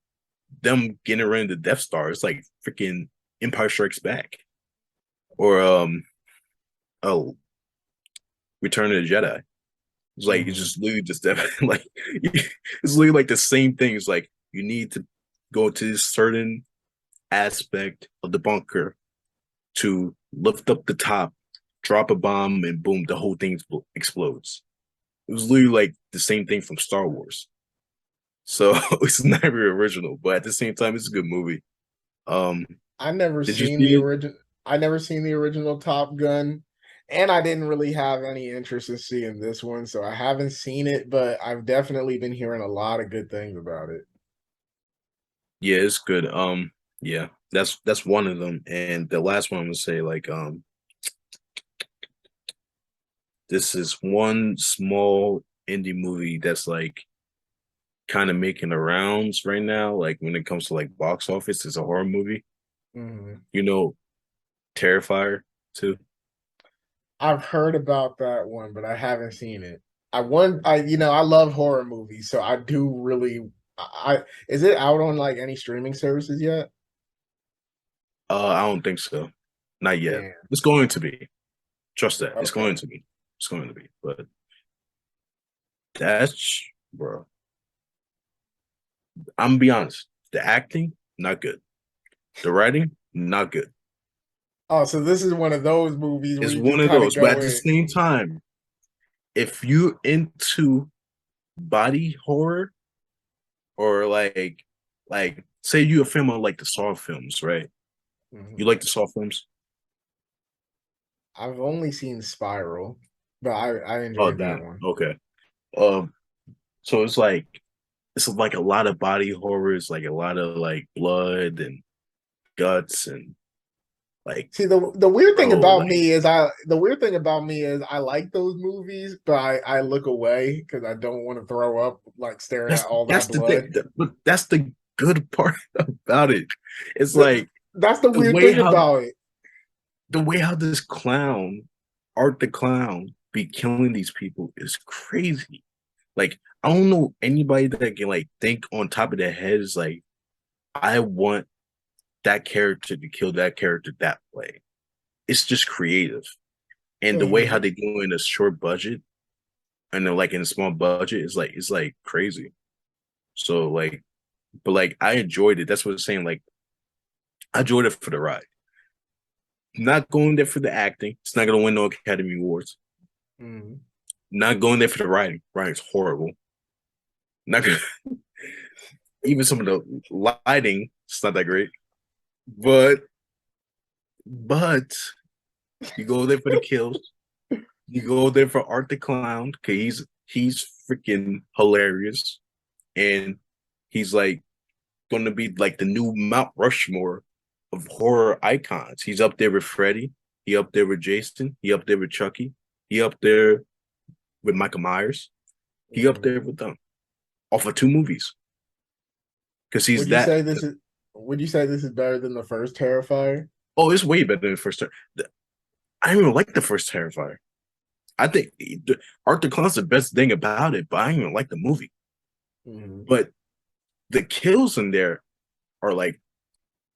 them getting around the Death Star. It's like freaking Empire Strikes Back or oh Return of the Jedi. It's like it's Hmm. just literally just that like it's literally like the same thing. It's like you need to go to this certain aspect of the bunker to lift up the top, drop a bomb, and boom, the whole thing explodes. It was literally like the same thing from Star Wars. So it's not very original, but at the same time, it's a good movie. Um, I never did you seen the see it? original. I never seen the original Top Gun, and I didn't really have any interest in seeing this one, so I haven't seen it. But I've definitely been hearing a lot of good things about it. Yeah, it's good. Yeah, that's one of them. And the last one I'm gonna say, like, this is one small indie movie that's like kind of making the rounds right now. Like when it comes to like box office, it's a horror movie. Hmm. You know, Terrifier too. I've heard about that one, but I haven't seen it. I love horror movies, so I do really. Is it out on like any streaming services yet? I don't think so. Not yet. Damn. It's going to be. Trust that. It's going Okay. to be. It's going to be. But that's bro. I'm gonna be honest. The acting, not good. The writing, not good. Oh, so this is one of those movies where It's you one just of kind of those. But go at the in. same time, if you into body horror or like say you a film of like the Saw films, right? You Mhm. like the Saw films? I've only seen Spiral, but I Oh enjoyed that damn. one. Okay. So it's like a lot of body horror, it's like a lot of like blood and guts and like See, the weird thing bro, about like me is I like those movies, but I look away because I don't want to throw up like staring at all that that's the blood. thing. But that's the good part about it. It's Th- like That's the the weird way thing how about it. this clown, Art the Clown, be killing these people is crazy. Like I don't know anybody that can like think on top of their head is like, I want that character to kill that character that way. It's just creative. And the way how Mhm. they do it in a short budget and they're like in a small budget is like it's like crazy. So like, but like I enjoyed it. That's what I'm saying. Like I enjoyed it for the ride. Not going there for the acting. It's not gonna win no Academy Awards. Mhm. Not going there for the writing. Writing's horrible. Not gonna, even some of the lighting. It's not that great. But but you go there for the kills. You go there for Art the Clown because he's freaking hilarious, and he's like going to be like the new Mount Rushmore of horror icons. He's up there with Freddy. He up there with Jason. He up there with Chucky. He up there with Michael Myers. He up Mhm. there with them off of two movies because he's Would you that. say this is would you say this is better than the first Terrifier? Oh, it's way better than the first. I didn't even like the first Terrifier. I think Arthur Clarke's the best thing about it, but I don't even like the movie. Hmm. But the kills in there are like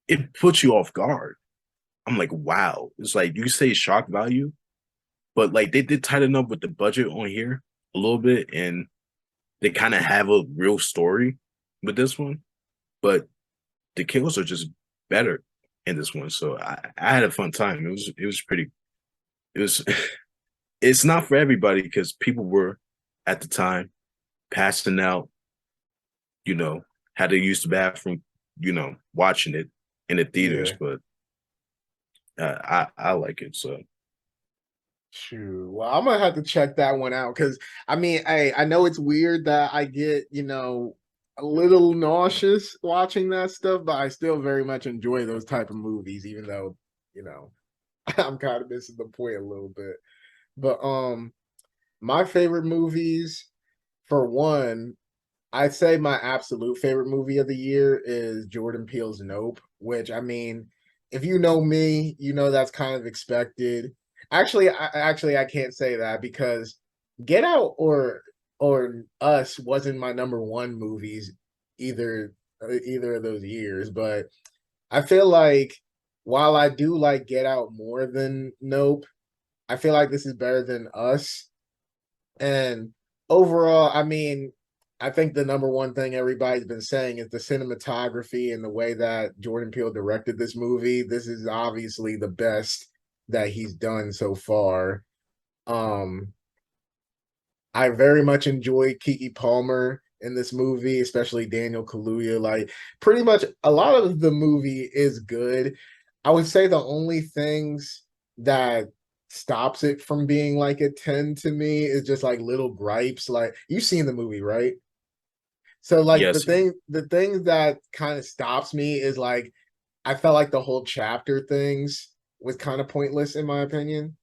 it puts you off guard. I'm like, wow. It's like you say shock value, but like they did tighten up with the budget on here a little bit, and they kind of have a real story with this one. But the kills are just better in this one. So I had a fun time. It was pretty. It was. It's not for everybody because people were at the time passing out. You know, had to use the bathroom. Watching it in the theaters, Yeah. but I like it. So Shoot. Well, I'm gonna have to check that one out because I mean, I know it's weird that I get, a little nauseous watching that stuff, but I still very much enjoy those type of movies, even though, you know, I'm kind of missing the point a little bit. But my favorite movies, for one, I'd say my absolute favorite movie of the year is Jordan Peele's Nope, which I mean, if you know me, you know that's kind of expected. Actually, I can't say that because Get Out or Us wasn't my number one movies either of those years, but I feel like while I do like Get Out more than Nope, I feel like this is better than Us. And overall, I mean, I think the number one thing everybody's been saying is the cinematography and the way that Jordan Peele directed this movie. This is obviously the best that he's done so far. Um, I very much enjoyed Kiki Palmer in this movie, especially Daniel Kaluuya. Like, pretty much a lot of the movie is good. I would say the only things that stops it from being like a 10 to me is just like little gripes. Like, you've seen the movie, right? So like yes, the thing that kind of stops me is like I felt like the whole chapter things was kind of pointless in my opinion.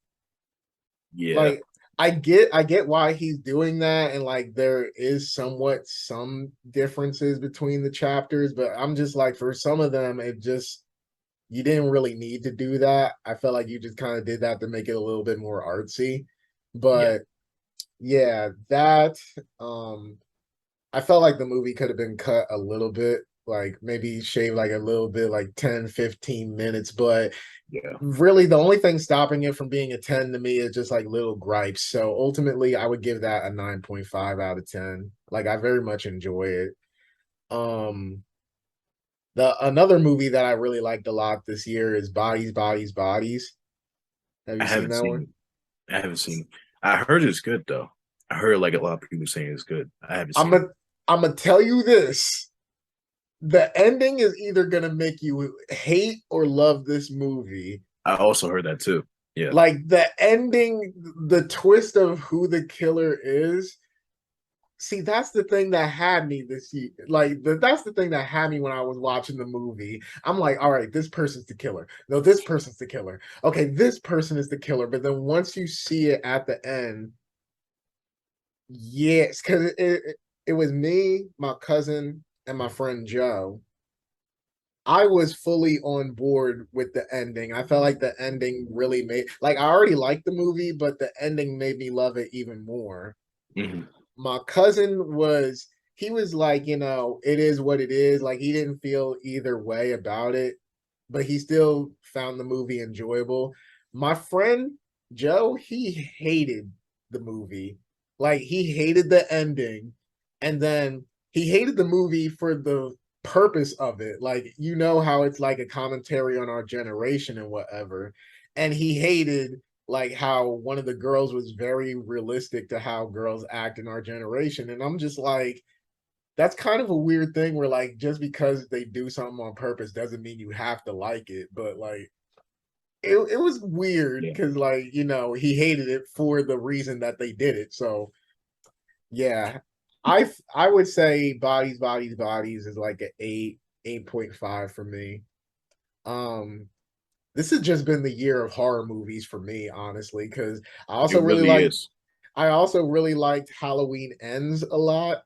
yeah, Like I get why he's doing that, and like there is somewhat some differences between the chapters, but I'm just like for some of them it just you didn't really need to do that. I felt like you just kind of did that to make it a little bit more artsy. yeah. But yeah, that um I felt like the movie could have been cut a little bit, like maybe shave like a little bit, like 10-15 minutes. But Yeah, really, the only thing stopping it from being a 10 to me is just like little gripes. So ultimately, I would give that a 9.5 out of 10. Like, I very much enjoy it. Um, the another movie that I really liked a lot this year is Bodies, Bodies, Bodies. Have I you seen haven't that seen one? it. I haven't seen it. I heard it's good though. I heard like a lot of people saying it's good. I haven't I'm seen it. gonna I'm gonna tell you this. The ending is either gonna make you hate or love this movie. I also heard that too. Yeah. Like the ending, the twist of who the killer is. See, that's the thing that had me this year. Like that's the thing that had me when I was watching the movie. I'm like, all right, this person's the killer. No, this person's the killer. Okay, this person is the killer. But then once you see it at the end, yes, because it was me, my cousin, and my friend Joe. I was fully on board with the ending. I felt like the ending really made like I already liked the movie, but the ending made me love it even more. Hmm. My cousin was he was like, it is what it is. Like he didn't feel either way about it, but he still found the movie enjoyable. My friend Joe, he hated the movie. Like he hated the ending, and then he hated the movie for the purpose of it. Like how it's like a commentary on our generation and whatever. And he hated like how one of the girls was very realistic to how girls act in our generation. And I'm just like, that's kind of a weird thing where like just because they do something on purpose doesn't mean you have to like it. But like it was weird Yeah. because like, he hated it for the reason that they did it. So yeah. I would say Bodies, Bodies, Bodies is like an 8.5 for me. Um this has just been the year of horror movies for me, honestly, because I It also really really like is. I also really liked Halloween Ends a lot.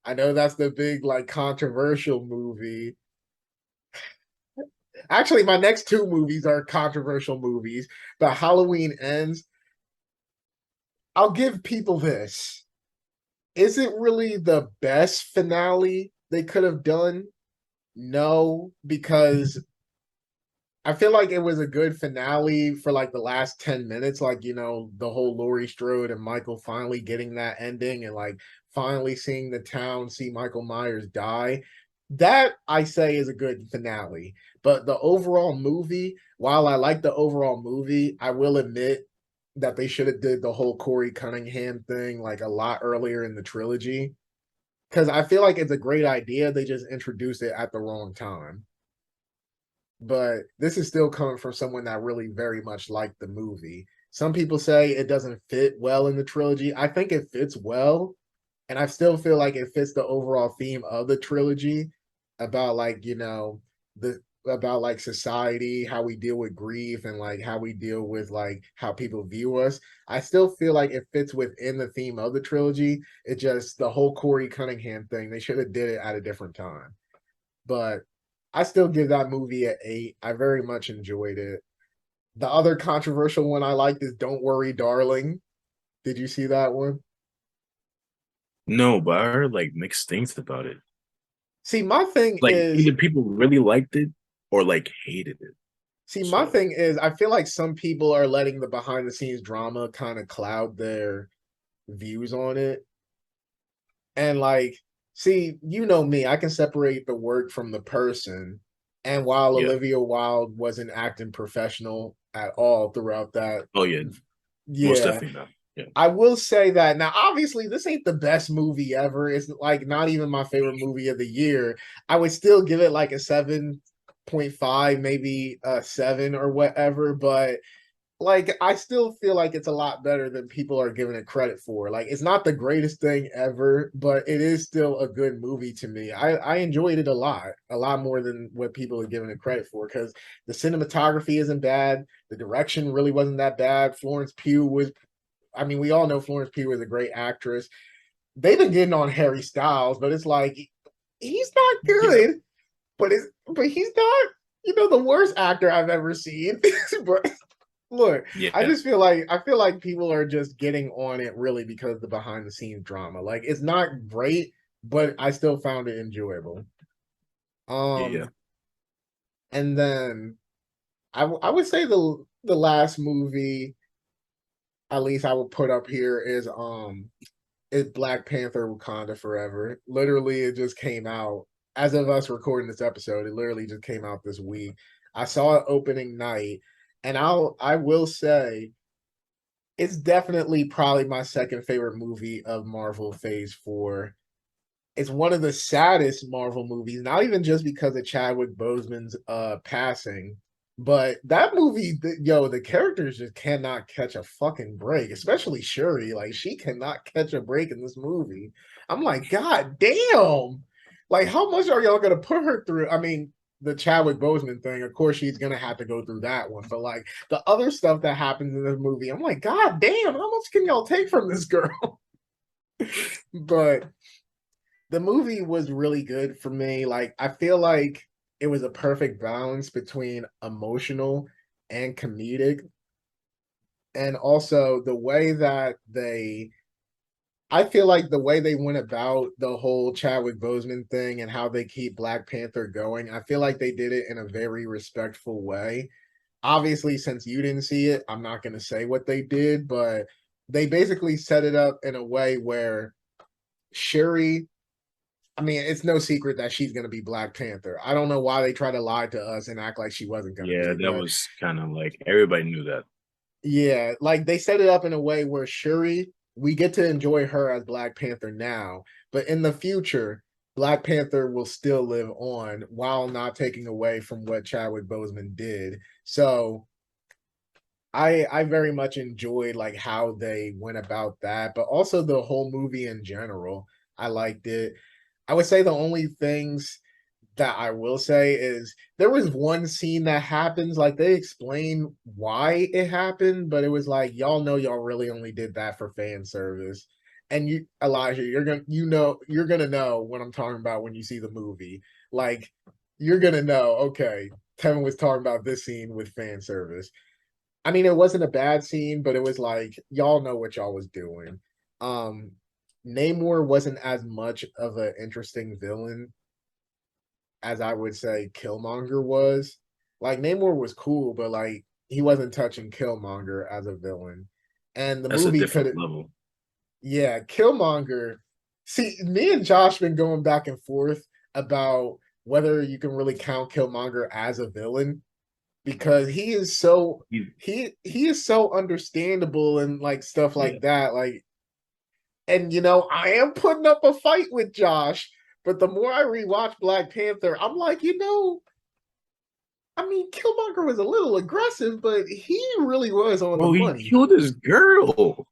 I know that's the big like controversial movie. Actually, my next two movies are controversial movies, but Halloween Ends, I'll give people this. Is it really the best finale they could have done? No, because I feel like it was a good finale for like the last 10 minutes, like, the whole Laurie Strode and Michael finally getting that ending and like finally seeing the town see Michael Myers die. That I say is a good finale. But the overall movie, while I like the overall movie, I will admit that they should have did the whole Corey Cunningham thing like a lot earlier in the trilogy. Because I feel like it's a great idea. They just introduced it at the wrong time, but this is still coming from someone that really very much liked the movie. Some people say it doesn't fit well in the trilogy. I think it fits well, and I still feel like it fits the overall theme of the trilogy about like, the about like society, how we deal with grief and like how we deal with like how people view us. I still feel like it fits within the theme of the trilogy. It just the whole Corey Cunningham thing, they should have did it at a different time. But I still give that movie an 8. I very much enjoyed it. The other controversial one I liked is Don't Worry, Darling. Did you see that one? No, but I heard like mixed things about it. See, my thing Like is, either people really liked it or like hated it. So I feel like some people are letting the behind the scenes drama kind of cloud their views on it. And like, see, you know me, I can separate the work from the person. And while yeah. Olivia Wilde wasn't acting professional at all throughout that, Oh yeah, most yeah, definitely not. Yeah. I will say that now, obviously, this ain't the best movie ever. It's like not even my favorite movie of the year. I would still give it like a 7.5, maybe a 7 or whatever. But like, I still feel like it's a lot better than people are giving it credit for. Like, it's not the greatest thing ever, but it is still a good movie to me. I enjoyed it a lot more than what people are giving it credit for because the cinematography isn't bad. The direction really wasn't that bad. Florence Pugh was, I mean, we all know Florence Pugh is a great actress. They've been getting on Harry Styles, but it's like he's not Yeah. good, but he's not, the worst actor I've ever seen. But look, Yeah. I feel like people are just getting on it really because of the behind the scenes drama. Like it's not great, but I still found it enjoyable. Yeah. Um, and then I would say the last movie, at least I would put up here is Black Panther Wakanda Forever. Literally, it just came out as of us recording this episode. It literally just came out this week. I saw it opening night, and I will say it's definitely probably my second favorite movie of Marvel Phase 4. It's one of the saddest Marvel movies, not even just because of Chadwick Boseman's passing, but that movie, the characters just cannot catch a fucking break, especially Shuri. Like she cannot catch a break in this movie. I'm like, God damn! Like, how much are y'all gonna put her through? I mean, the Chadwick Boseman thing, of course, she's gonna have to go through that one. But like the other stuff that happens in this movie, I'm like, God damn! How much can y'all take from this girl? But the movie was really good for me. Like I feel like it was a perfect balance between emotional and comedic. And also the way that I feel like the way they went about the whole Chadwick Boseman thing and how they keep Black Panther going, I feel like they did it in a very respectful way. Obviously, since you didn't see it, I'm not going to say what they did, but they basically set it up in a way where Shuri, I mean, it's no secret that she's going to be Black Panther. I don't know why they try to lie to us and act like she wasn't going to Yeah, be, that but was kind of like everybody knew that. yeah, like they set it up in a way where Shuri, we get to enjoy her as Black Panther now, but in the future, Black Panther will still live on while not taking away from what Chadwick Boseman did. So I very much enjoyed like how they went about that, but also the whole movie in general. I liked it. I would say the only things that I will say is there was one scene that happens, like they explain why it happened, but it was like y'all know y'all really only did that for fan service. And you, Elijah, you're gonna know what I'm talking about when you see the movie. Like you're gonna know, okay, Tevin was talking about this scene with fan service. I mean, it wasn't a bad scene, but it was like y'all know what y'all was doing. Um, Namor wasn't as much of an interesting villain as I would say Killmonger was. Like Namor was cool, but like he wasn't touching Killmonger as a villain. And the That's a movie could different have, level. yeah, Killmonger. See, me and Josh been going back and forth about whether you can really count Killmonger as a villain because He, he is so understandable and like stuff yeah. like that. Like, and I am putting up a fight with Josh, but the more I rewatch Black Panther, I'm like, I mean, Killmonger was a little aggressive, but he really was on the Bro, he money. killed his girl.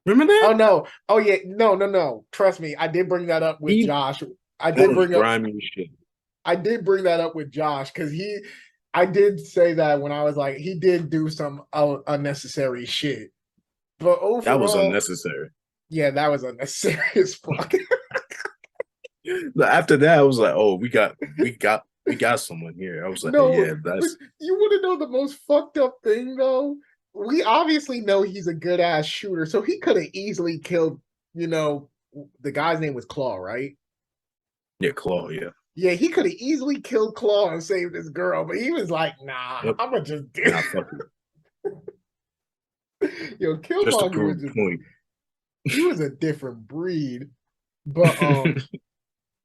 Remember Oh that? no. Oh yeah. No, no, no. Trust me. I did bring that up with He Josh. I that did was bring up grimy as shit. I did bring that up with Josh because I did say that when I was like, he did do some unnecessary shit. But That was overall, unnecessary. yeah, that was unnecessary as fuck. After that, I was like, oh, we got someone here. I was like, No, yeah, but that's you want to know the most fucked up thing though? We obviously know he's a good ass shooter, so he could have easily killed, you know, the guy's name was Claw, right? yeah, Claw, yeah. Yeah, he could have easily killed Claw and saved his girl, but he was like, nah, Yep. I'm gonna just do Nah, fuck it. Yo, Just to Killmonger prove was just a point. he was a different breed. But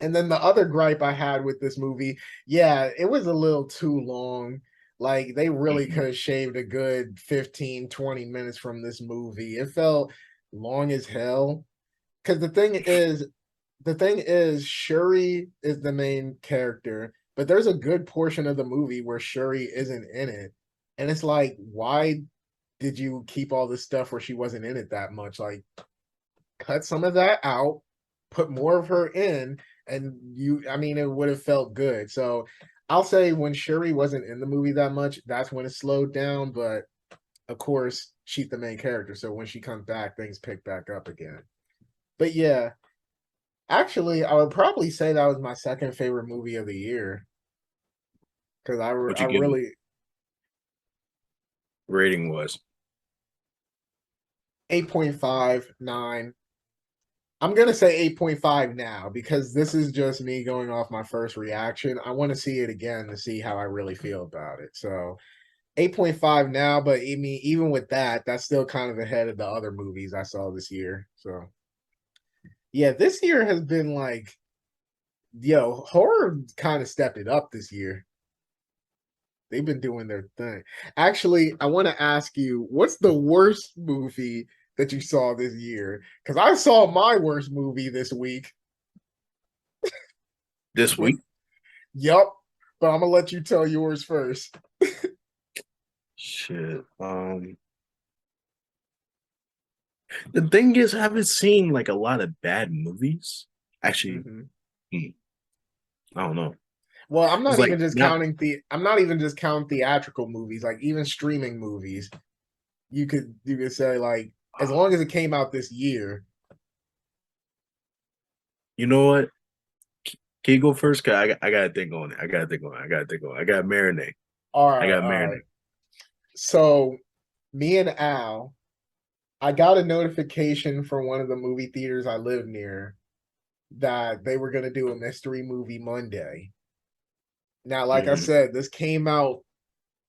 and then the other gripe I had with this movie, yeah, it was a little too long. Like they really could Mhm. have shaved a good 15, 20 minutes from this movie. It felt long as hell. Because the thing is, Shuri is the main character, but there's a good portion of the movie where Shuri isn't in it. And it's like, why did you keep all this stuff where she wasn't in it that much? Like, cut some of that out, put more of her in, and I mean, it would have felt good. So I'll say when Shuri wasn't in the movie that much, that's when it slowed down. But of course, she's the main character. So when she comes back, things pick back up again. But yeah, actually, I would probably say that was my second favorite movie of the year because What I you give really rating was. 8.59. I'm gonna say 8.5 now because this is just me going off my first reaction. I want to see it again to see how I really feel about it. So 8.5 now, but I mean, even with that, that's still kind of ahead of the other movies I saw this year. So yeah, this year has been like, yo, horror kind of stepped it up this year. They've been doing their thing. Actually, I want to ask you, what's the worst movie that you saw this year? Because I saw my worst movie this week. This With week? Yup, but I'm gonna let you tell yours first. Shit. The thing is, I haven't seen like a lot of bad movies. Actually, Hmm. hmm, I don't know. Well, It's like not I'm not even just counting theatrical movies, like even streaming movies. You could say like as long as it came out this year. you know what? Can you go first? Cause I gotta think on it. I gotta think on it. I gotta think on it. I gotta marinate. All I right, gotta all right. marinate. So me and Al, I got a notification from one of the movie theaters I live near that they were gonna do a mystery movie Monday. Now, like I Hmm. said, this came out,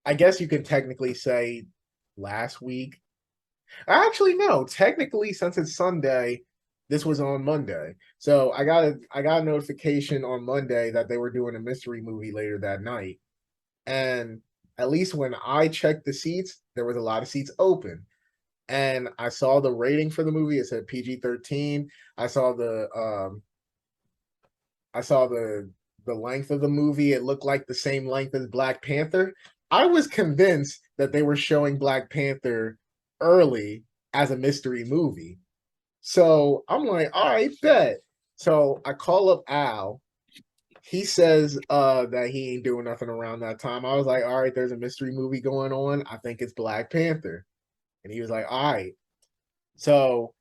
I guess you could technically say last week. Actually, no. Technically, since it's Sunday, this was on Monday. So I got a notification on Monday that they were doing a mystery movie later that night. And at least when I checked the seats, there was a lot of seats open. And I saw the rating for the movie. It said PG-13. I saw the length of the movie. It looked like the same length as Black Panther. I was convinced that they were showing Black Panther early as a mystery movie. So I'm like, all right, bet. So I call up Al. He says that he ain't doing nothing around that time. I was like, all right, there's a mystery movie going on. I think it's Black Panther. And he was like, all right. So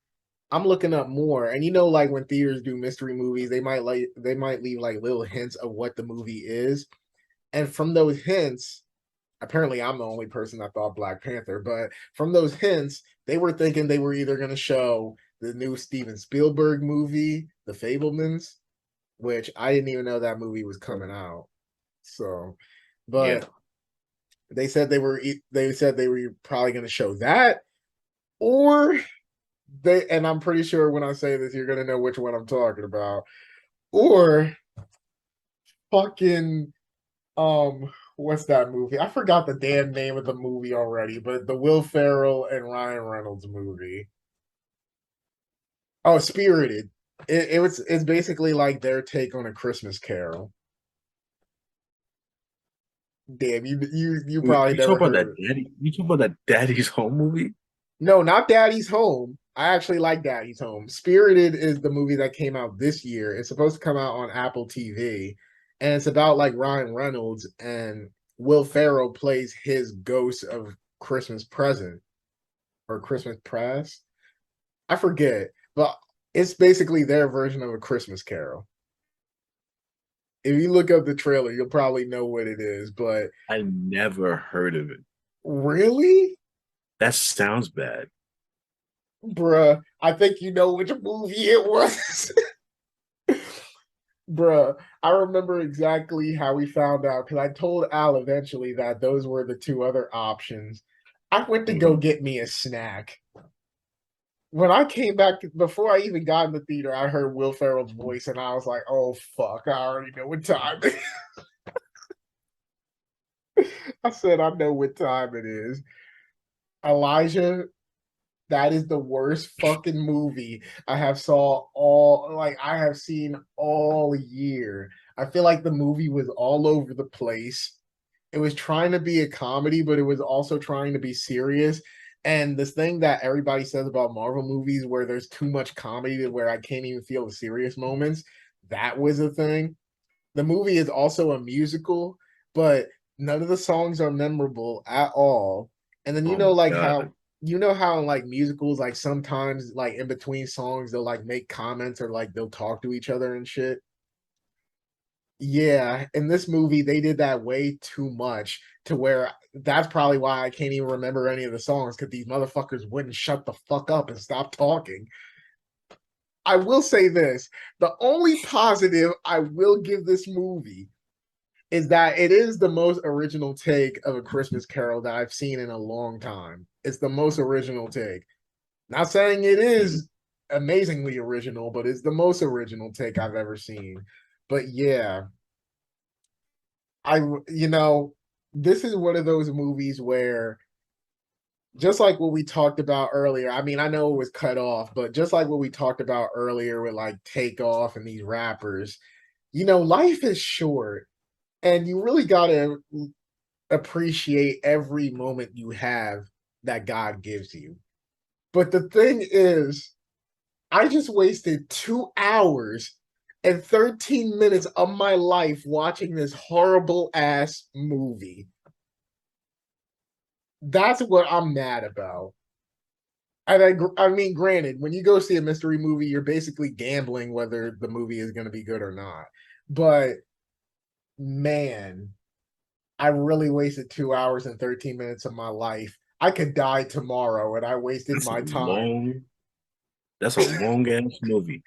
I'm looking up more, and like when theaters do mystery movies, they might leave like little hints of what the movie is, and from those hints, apparently I'm the only person that thought Black Panther, but from those hints, they were thinking they were either going to show the new Steven Spielberg movie, The Fablemans, which I didn't even know that movie was coming out. So, Yeah. but they said they were probably going to show that, or they, and I'm pretty sure when I say this, you're going to know which one I'm talking about, or fucking what's that movie? I forgot the damn name of the movie already, but the Will Ferrell and Ryan Reynolds movie. Oh, Spirited. It's basically like their take on A Christmas Carol. Damn, you probably You talk never about that heard. daddy. You talk about that Daddy's Home movie. No, not Daddy's Home. I actually like Daddy's Home. Spirited is the movie that came out this year. It's supposed to come out on Apple TV, and it's about like Ryan Reynolds and Will Ferrell plays his ghost of Christmas present or Christmas past. I forget, but it's basically their version of A Christmas Carol. If you look up the trailer, you'll probably know what it is. But I never heard of it. really, That sounds bad. bruh, I think you know which movie it was. Bruh, I remember exactly how we found out because I told Al eventually that those were the two other options. I went to go Mhm. get me a snack. When I came back, before I even got in the theater, I heard Will Ferrell's voice and I was like, oh, fuck, I already know what time it is. I said, I know what time it is. Elijah, that is the worst fucking movie I have saw all like I have seen all year. I feel like the movie was all over the place. It was trying to be a comedy, but it was also trying to be serious. And this thing that everybody says about Marvel movies where there's too much comedy to where I can't even feel the serious moments, that was a thing. The movie is also a musical, but none of the songs are memorable at all. And then Oh my God. you know how in like musicals, like sometimes like in between songs they'll like make comments or like they'll talk to each other and shit. Yeah, in this movie they did that way too much to where that's probably why I can't even remember any of the songs because these motherfuckers wouldn't shut the fuck up and stop talking. I will say this: the only positive I will give this movie is that it is the most original take of A Christmas Carol that I've seen in a long time. It's the most original take. Not saying it Mhm. is amazingly original, but it's the most original take I've ever seen. But yeah, I you know, this is one of those movies where just like what we talked about earlier, I mean, I know it was cut off, but just like what we talked about earlier with like Takeoff and these rappers, life is short and you really got to appreciate every moment you have that God gives you. But the thing is, I just wasted 2 hours and 13 minutes of my life watching this horrible ass movie. That's what I'm mad about. And I mean, granted, when you go see a mystery movie, you're basically gambling whether the movie is going to be good or not. But man, I really wasted 2 hours and 13 minutes of my life. I could die tomorrow, and I wasted That's a my time. long. That's a long ass movie.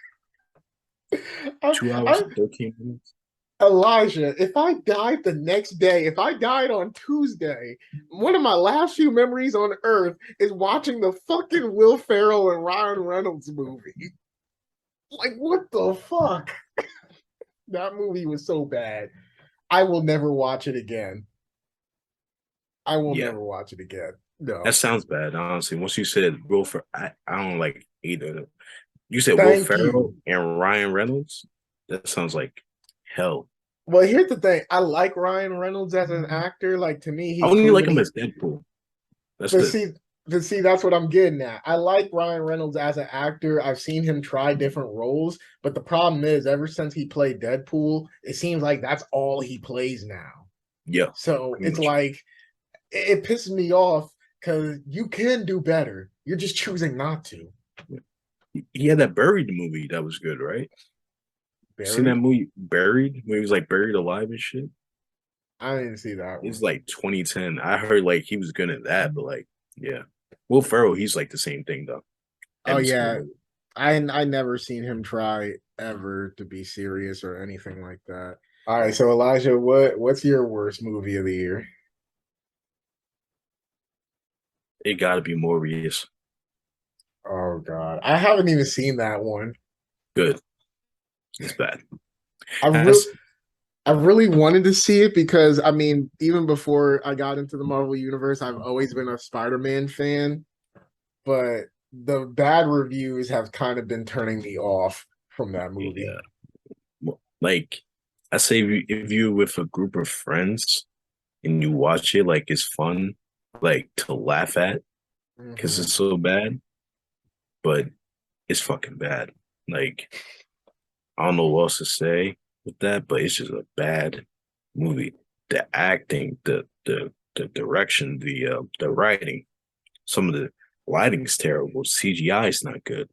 I, 2 hours I, and 13 minutes. Elijah, if I died the next day, if I died on Tuesday, one of my last few memories on Earth is watching the fucking Will Ferrell and Ryan Reynolds movie. Like, what the fuck? That movie was so bad. I will never watch it again. I will Yeah, never watch it again. that No. sounds bad. Honestly, once you said Will Fer, I don't like either of them. You said Will Thank Ferrell you. and Ryan Reynolds. That sounds like hell. Well, here's the thing. I like Ryan Reynolds as an actor. Like to me, I he's only like proven him he as Deadpool. That's but it. see that's what I'm getting at. I like Ryan Reynolds as an actor. I've seen him try different roles, but the problem is ever since he played Deadpool, it seems like that's all he plays now. Yeah, So pretty it's much. like it pisses me off because you can do better. You're just choosing not to. He had that Buried movie that was good, right? You seen that Buried? movie Buried? Where he was like buried alive and shit. I didn't see that one. It's like 2010. I heard like he was good at that, but like, yeah. Will Ferrell, he's like the same thing though. Oh Every single yeah, movie. I never seen him try ever to be serious or anything like that. All right, so Elijah, what's your worst movie of the year? It got to be Morbius. Oh God, I haven't even seen that one. Good. It's bad. I really That's I really wanted to see it because I mean, even before I got into the Marvel universe, I've always been a Spider-Man fan, but the bad reviews have kind of been turning me off from that movie. yeah. Like I say, if you're with a group of friends and you watch it, like it's fun, like to laugh at because Hmm. it's so bad, but it's fucking bad. Like I don't know what else to say with that, but it's just a bad movie. The acting, the direction, the writing, some of the lighting's terrible. CGI is not good.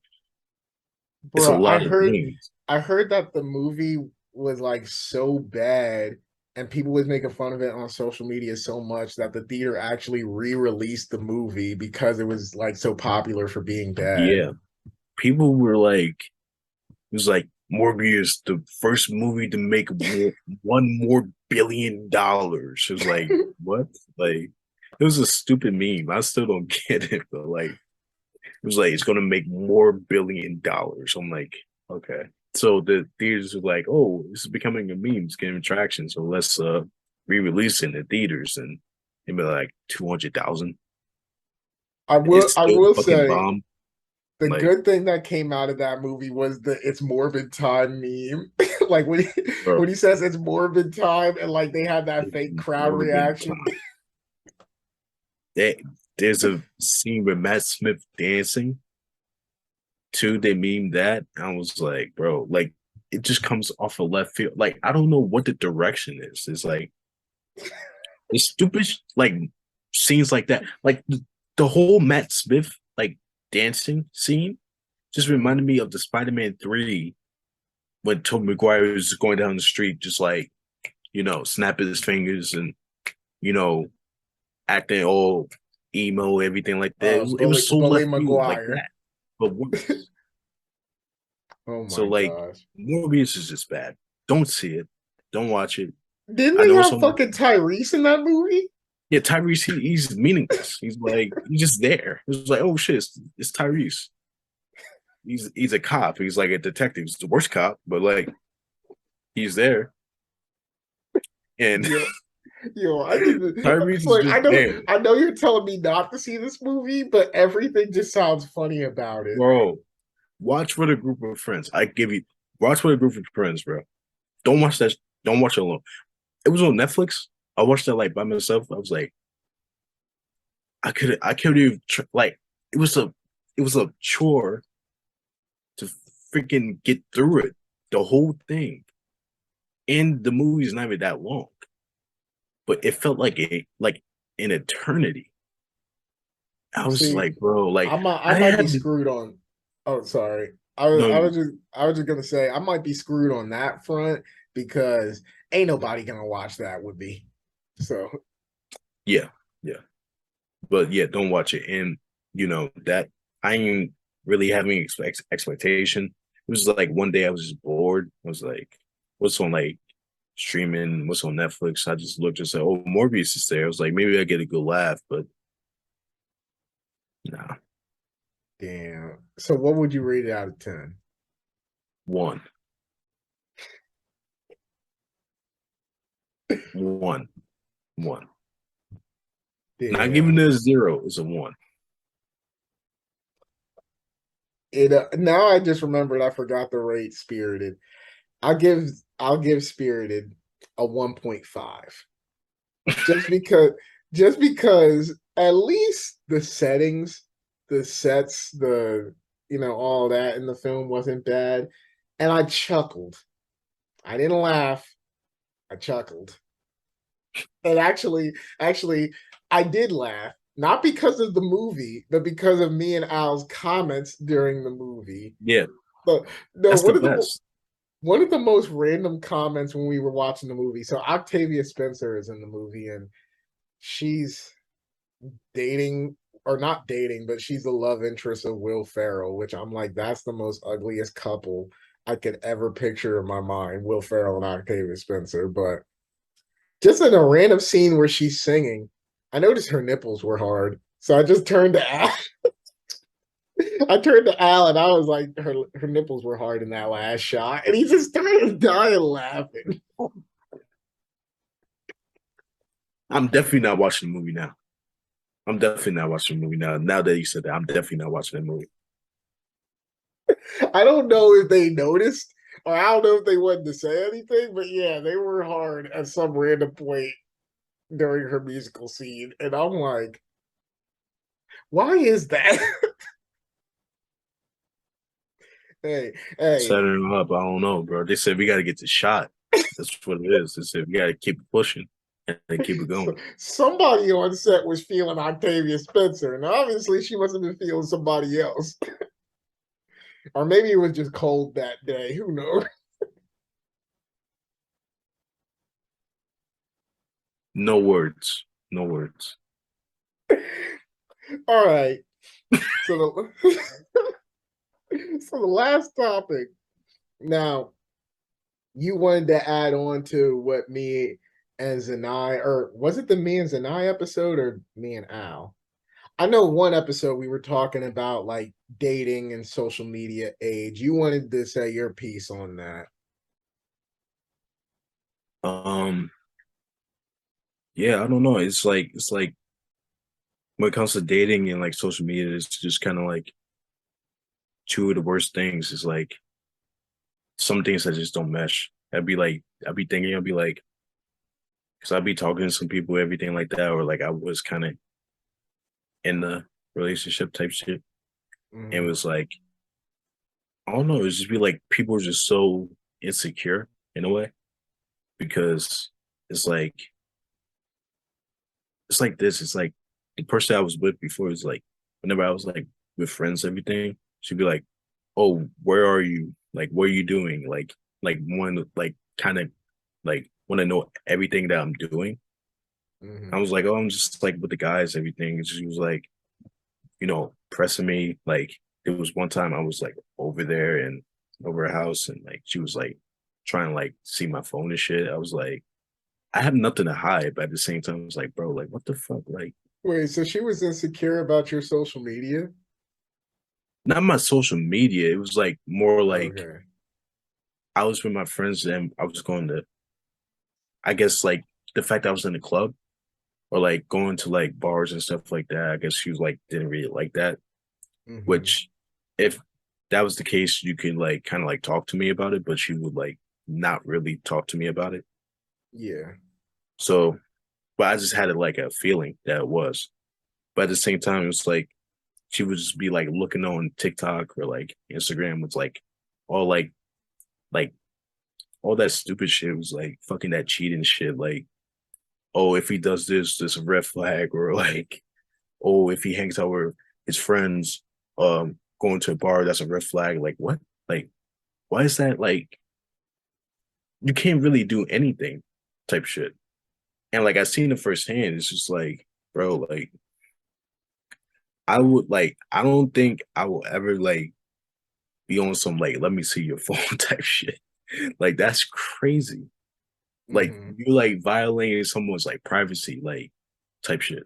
It's a Bro, lot of things. I heard that the movie was like so bad and people was making fun of it on social media so much that the theater actually re-released the movie because it was like so popular for being bad. Yeah, people were like, it was like Morbius, the first movie to make one more $1 billion. It was like, what? Like, it was a stupid meme. I still don't get it, but like, it was like it's gonna make more $1 billion. I'm like, okay. So the theaters are like, oh, this is becoming a meme. It's getting traction. So let's re-release it in the theaters, and maybe like 200,000. It's I still will fucking say bomb. the Like, good thing that came out of that movie was the "It's Morbid Time" meme. Like bro, when he says "It's Morbid Time" and like they had that it's fake crowd morbid reaction. time. They, there's a scene with Matt Smith dancing. Too, they meme that. I was like, bro, like it just comes off a left field. Like, I don't know what the direction is. It's like it's stupid, like scenes like that. Like the whole Matt Smith like dancing scene just reminded me of the Spider-Man 3 when Tobey Maguire was going down the street, just like, snapping his fingers and, you know, acting all emo, everything like that. It was so Bully left field like Maguire. that, but worse. Oh So my like gosh. Morbius is just bad. Don't see it. Don't watch it. Didn't I they know it's have on. fucking Tyrese in that movie? Yeah, Tyrese. He's meaningless. He's like he's just there. It's like, oh shit, it's Tyrese. He's a cop. He's like a detective. He's the worst cop, but like he's there. And Yo, yo, I need to Tyrese is like just there, I know you're telling me not to see this movie, but everything just sounds funny about it. bro. Watch with a group of friends. I give you watch with a group of friends, bro. Don't watch that. Don't watch it alone. It was on Netflix. I watched that like by myself. I was like, I could even like it was a chore to freaking get through it, the whole thing. And the movie's not even that long, but it felt like an eternity. I was See, like, bro, like I I might be had to, screwed on. Oh, sorry. no, I was just gonna say I might be screwed on that front because ain't nobody gonna watch that with me. So yeah, yeah, but yeah, don't watch it. And that I ain't really having expectation. It was like one day I was just bored. I was like, what's on like streaming? What's on Netflix? I just looked and said, oh, Morbius is there. I was like, maybe I get a good laugh, but nah, damn. So what would you rate it out of 10? one, one, one. Not giving Damn. it a zero is a one. It now I just remembered I forgot the rate Spirited. I'll give I'll give Spirited a 1.5. Just because just because at least the settings, the sets, the all that in the film wasn't bad. And I chuckled. I didn't laugh. I chuckled. And actually, I did laugh. Not because of the movie, but because of me and Al's comments during the movie. Yeah, But no, that's the best. one of the most random comments when we were watching the movie. So Octavia Spencer is in the movie, and she's dating or not dating, but she's the love interest of Will Ferrell, which I'm like, that's the most ugliest couple I could ever picture in my mind, Will Ferrell and Octavia Spencer. But just in a random scene where she's singing, I noticed her nipples were hard. So I just turned to Al. I turned to Al and I was like, her nipples were hard in that last shot. And he just started dying laughing. I'm definitely not watching the movie now. I'm definitely not watching the movie now. Now that you said that, I'm definitely not watching the movie. I don't know if they noticed or I don't know if they wanted to say anything, but yeah, they were hard at some random point during her musical scene. And I'm like, why is that? hey, hey. Setting them up, I don't know, bro. They said we got to get the shot. That's what it is. They said we got to keep it pushing and keep it So, going. somebody on set was feeling Octavia Spencer, and obviously she must have been feeling somebody else. Or maybe it was just cold that day. Who knows? No words. No words. All right. So so the last topic. Now, you wanted to add on to what me and Zanai, or was it the me and Zanai episode or me and Al? I know one episode we were talking about like dating and social media age. You wanted to say your piece on that. Um, yeah, I don't know. It's like when it comes to dating and like social media, it's just kind of like two of the worst things. Is like some things that just don't mesh. I'd be thinking, I'd be like, because I'd be talking to some people, everything like that, or like I was kind of in the relationship type shit. And it Mm-hmm. was like, I don't know, it was just be like people are just so insecure in a way because it's like it's like this. It's like the person I was with before is like whenever I was like with friends, everything, she'd be like, "Oh, where are you? Like, what are you doing? Like one like kind of like want to know everything that I'm doing." I Mm-hmm. was like, "Oh, I'm just like with the guys, everything." And she was like, pressing me. Like there was one time I was like over there and over her house, and like she was like trying to like see my phone and shit. I was like, I have nothing to hide, but at the same time, I was like, bro, like what the fuck, like. Wait, so she was insecure about your social media? Not my social media. It was like more like Okay. I was with my friends and I was going to, I guess like the fact that I was in the club or like going to like bars and stuff like that. I guess she was like didn't really like that. Mm-hmm. Which, if that was the case, you could like kind of like talk to me about it, but she would like not really talk to me about it. Yeah. So, but I just had it like a feeling that it was. But at the same time, it's like she would just be like looking on TikTok or like Instagram with all like all that stupid shit was like fucking that cheating shit. Like, oh, if he does this, there's a red flag, or like, oh, if he hangs out with his friends, going to a bar, that's a red flag. Like, what? Like, why is that like you can't really do anything type shit? And like I seen it firsthand, it's just like, bro, like I would like I don't think I will ever like be on some like let me see your phone type shit. Like that's crazy. Like Mm-hmm. you're like violating someone's like privacy, like type shit.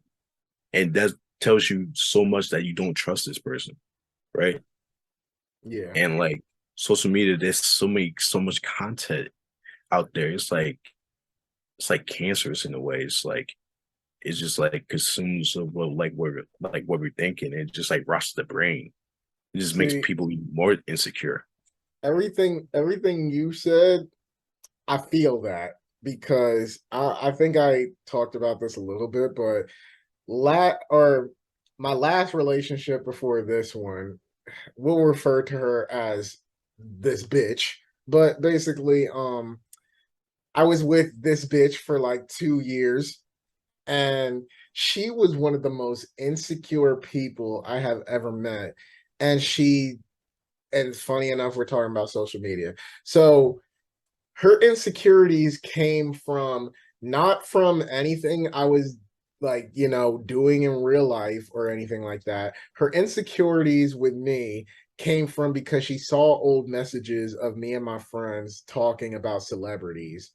And that tells you so much that you don't trust this person, right? Yeah. And like social media, there's so much content out there. It's like cancerous in a way. It's just like consumes of what we're thinking. It just like rots the brain. It just makes See, people even more insecure. everything you said, I feel that because I think I talked about this a little bit, but or my last relationship before this one, we'll refer to her as this bitch. But basically, I was with this bitch for like 2 years, and she was one of the most insecure people I have ever met. And funny enough, we're talking about social media. So her insecurities came from not from anything I was like, doing in real life or anything like that. Her insecurities with me came from because she saw old messages of me and my friends talking about celebrities.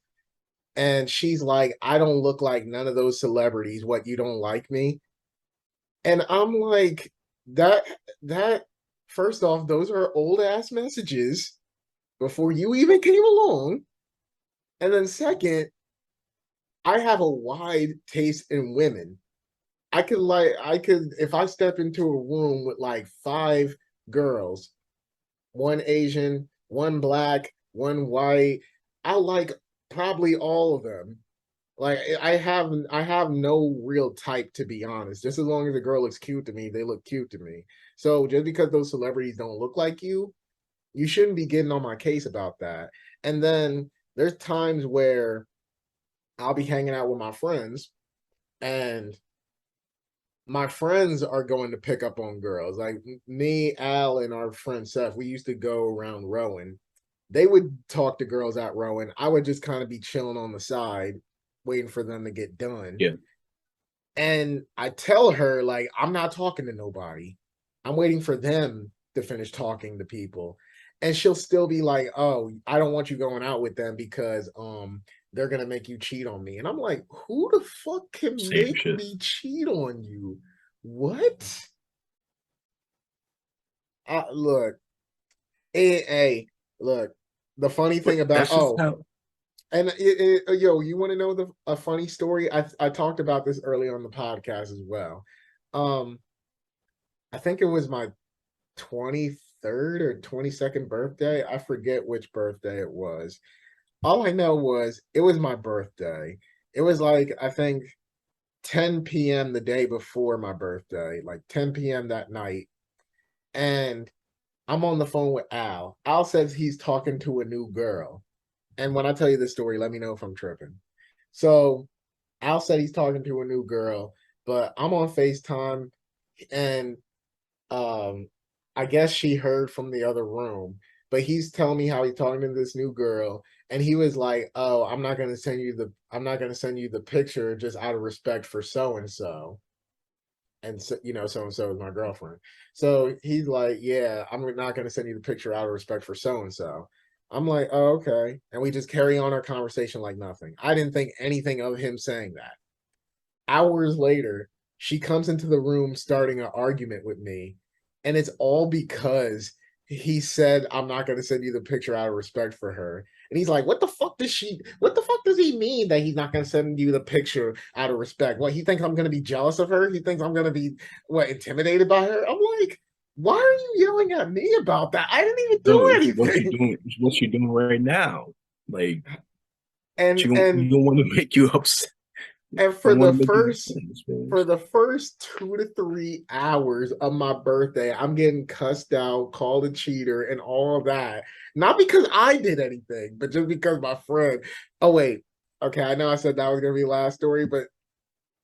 And she's like, I don't look like none of those celebrities. What, you don't like me? And I'm like, that, that, first off, those are old ass messages before you even came along. And then second, I have a wide taste in women. I could if I step into a room with like five girls, one Asian, one black, one white, I like probably all of them. Like I have no real type, to be honest. Just as long as a girl looks cute to me, they look cute to me. So just because those celebrities don't look like you shouldn't be getting on my case about that. And then there's times where I'll be hanging out with my friends, and my friends are going to pick up on girls. Like me, Al, and our friend Seth, we used to go around rowing. They would talk to girls at rowing. I would just kind of be chilling on the side, waiting for them to get done. Yeah, And I tell her, like, I'm not talking to nobody. I'm waiting for them to finish talking to people. And she'll still be like, "Oh, I don't want you going out with them because they're gonna make you cheat on me." And I'm like, who the fuck can same make shit. me cheat on you? What? Look, hey, look. The funny But thing about that's just how. and yo, you want to know a funny story? I talked about this early on the podcast as well. Um, I think it was my 23rd or 22nd birthday. I forget which birthday it was. All I know was it was my birthday. It was like, I think 10 p.m. the day before my birthday, like 10 p.m. that night. And I'm on the phone with Al. Al says he's talking to a new girl. And when I tell you this story, let me know if I'm tripping. So Al said he's talking to a new girl, but I'm on FaceTime, and um I guess she heard from the other room, but he's telling me how he's talking to this new girl, and he was like, "Oh, I'm not gonna send you the picture just out of respect for so and so." And so, so and so is my girlfriend. So he's like, "Yeah, I'm not going to send you the picture out of respect for so and so." I'm like, "Oh, okay." And we just carry on our conversation like nothing. I didn't think anything of him saying that. Hours later, she comes into the room starting an argument with me. And it's all because he said, "I'm not going to send you the picture out of respect for her." And he's like, what the fuck does he mean that he's not going to send you the picture out of respect? What, he thinks I'm going to be jealous of her? He thinks I'm going to be, what, intimidated by her? I'm like, why are you yelling at me about that? I didn't even No, do it's what you anything. doing. It's what you're doing right now. Like And, you and don't want to make you upset. And I don't want to make you upset. for the first 2 to 3 hours of my birthday, I'm getting cussed out, called a cheater, and all of that. Not because I did anything, but just because my friend. Oh wait, okay. I know I said that was gonna be the last story, but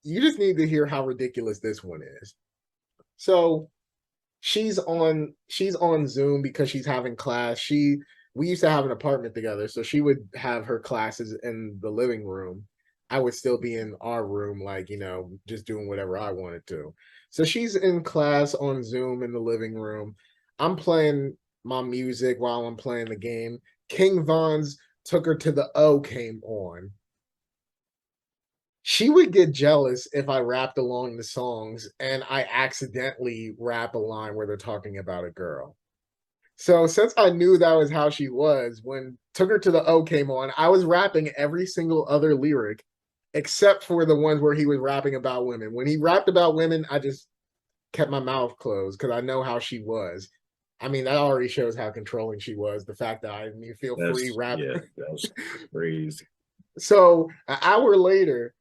you just need to hear how ridiculous this one is. So she's on Zoom because she's having class. We used to have an apartment together, so she would have her classes in the living room. I would still be in our room, like, just doing whatever I wanted to. So she's in class on Zoom in the living room. I'm playing my music while I'm playing the game. King Von's Took Her to the O came on. She would get jealous if I rapped along the songs and I accidentally rap a line where they're talking about a girl. So since I knew that was how she was, when Took Her to the O came on, I was rapping every single other lyric except for the ones where he was rapping about women. When he rapped about women, I just kept my mouth closed because I know how she was. I mean, that already shows how controlling she was. The fact that I didn't even feel free That's rap. yeah, that's crazy. So an hour later,